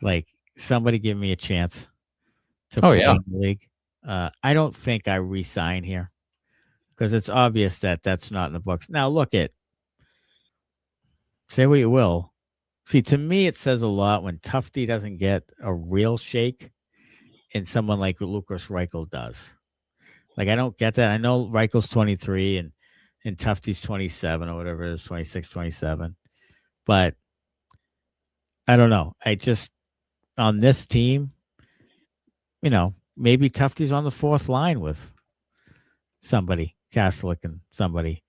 Like, somebody give me a chance to play in the league. I don't think I re-sign here because it's obvious that that's not in the books. Now, look at, say what you will. See, to me, it says a lot when Tufte doesn't get a real shake and someone like Lucas Reichel does. Like, I don't get that. I know Reichel's 23 and Tufte's 27 or whatever it is, 26, 27. But I don't know. I just, on this team, maybe Tufte's on the 4th line with somebody, Kastelic and somebody.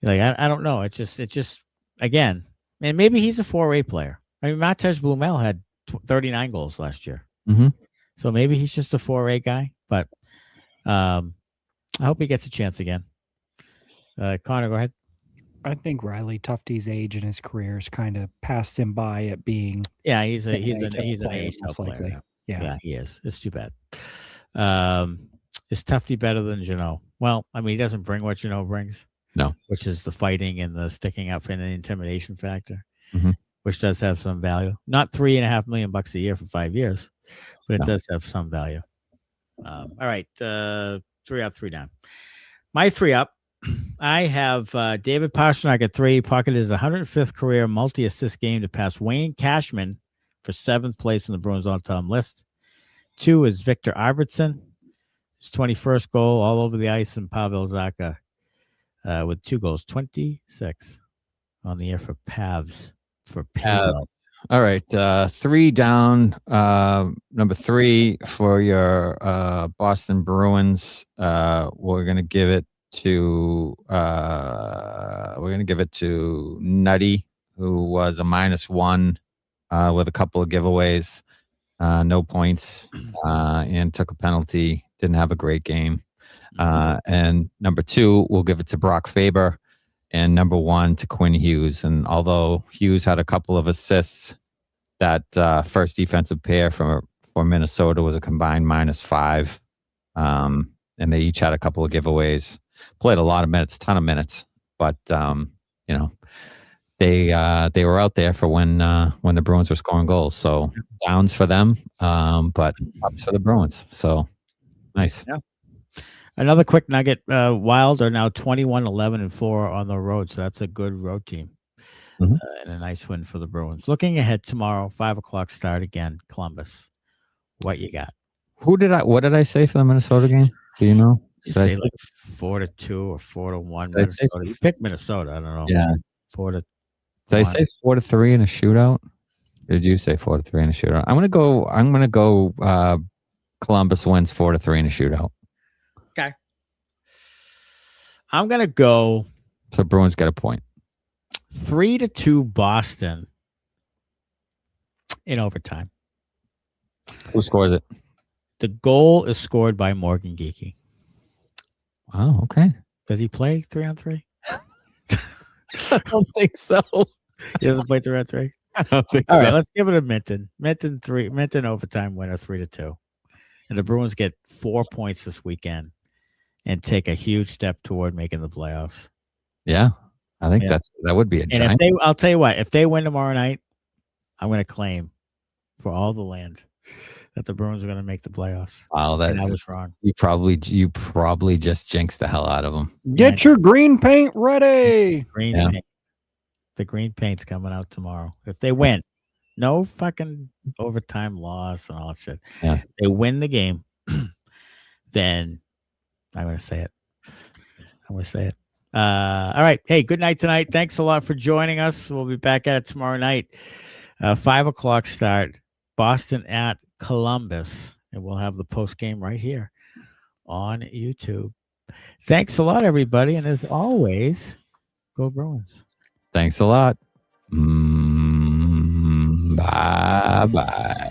Like, I don't know. It just again, and maybe he's a 4A player. I mean, Matej Blumel had 39 goals last year. Mm-hmm. So maybe he's just a 4A guy, but I hope he gets a chance again. Connor, go ahead. I think Riley Tufte's age in his career has kind of passed him by at being. Yeah, he's an player, AHL player. likely. Yeah, he is. It's too bad. Is Tufte better than Jeannot? Well, I mean, he doesn't bring what Jeannot brings. No, which is the fighting and the sticking up and the intimidation factor, mm-hmm. which does have some value. Not $3.5 million a year for 5 years, but it does have some value. All right, 3 up, 3 down. My 3 up. I have David Pastrnak at 3, pocketed his 105th career multi-assist game to pass Wayne Cashman for 7th place in the Bruins all-time list. 2 is Viktor Arvidsson, his 21st goal all over the ice, and Pavel Zacha with 2 goals, 26 on the year for Pavs. All right, 3 down. Number 3 for your Boston Bruins. We're gonna give it to Nutty, who was a -1 with a couple of giveaways, no points, and took a penalty. Didn't have a great game. And number 2, we'll give it to Brock Faber, and number 1 to Quinn Hughes. And although Hughes had a couple of assists, that first defensive pair for for Minnesota was a combined -5. And they each had a couple of giveaways. Played a lot of minutes, ton of minutes, but you know, they were out there for when the Bruins were scoring goals. So downs for them, but ups for the Bruins. So nice. Yeah. Another quick nugget: Wild are now 21-11-4 on the road, so that's a good road team. Mhm. And a nice win for the Bruins. Looking ahead tomorrow, 5:00 start again, Columbus. What you got? What did I say for the Minnesota game? Do you know? You Did I say say- like 4-2 or 4-1. Did I say- Minnesota. You picked Minnesota. I don't know. Yeah. 4-1. Did I say 4-3 in a shootout? Or did you say 4-3 in a shootout? I'm gonna go Columbus wins 4-3 in a shootout. Okay. I'm gonna go So Bruins get a point. 3-2 Boston in overtime. Who scores it? The goal is scored by Morgan Geekie. Wow, okay. Does he play 3-on-3? I don't think so. He doesn't play 3-on-3. I don't think All so. right, let's give it a Minton. Minton overtime winner 3-2. And the Bruins get 4 points this weekend and take a huge step toward making the playoffs. Yeah. I think Yeah. that would be a And giant. I'll tell you what, if they win tomorrow night, I'm going to claim for all the land that the Bruins are going to make the playoffs. Wow, And I was wrong. you probably just jinxed the hell out of them. Get your green paint ready. Green Yeah. paint. The green paint's coming out tomorrow. If they win, no fucking overtime loss and all that shit. Yeah. If they win the game, then I'm going to say it. All right. Hey, good night tonight. Thanks a lot for joining us. We'll be back at it tomorrow night. 5:00 start. Boston at Columbus. And we'll have the post game right here on YouTube. Thanks a lot, everybody. And as always, go Bruins. Thanks a lot. Bye-bye.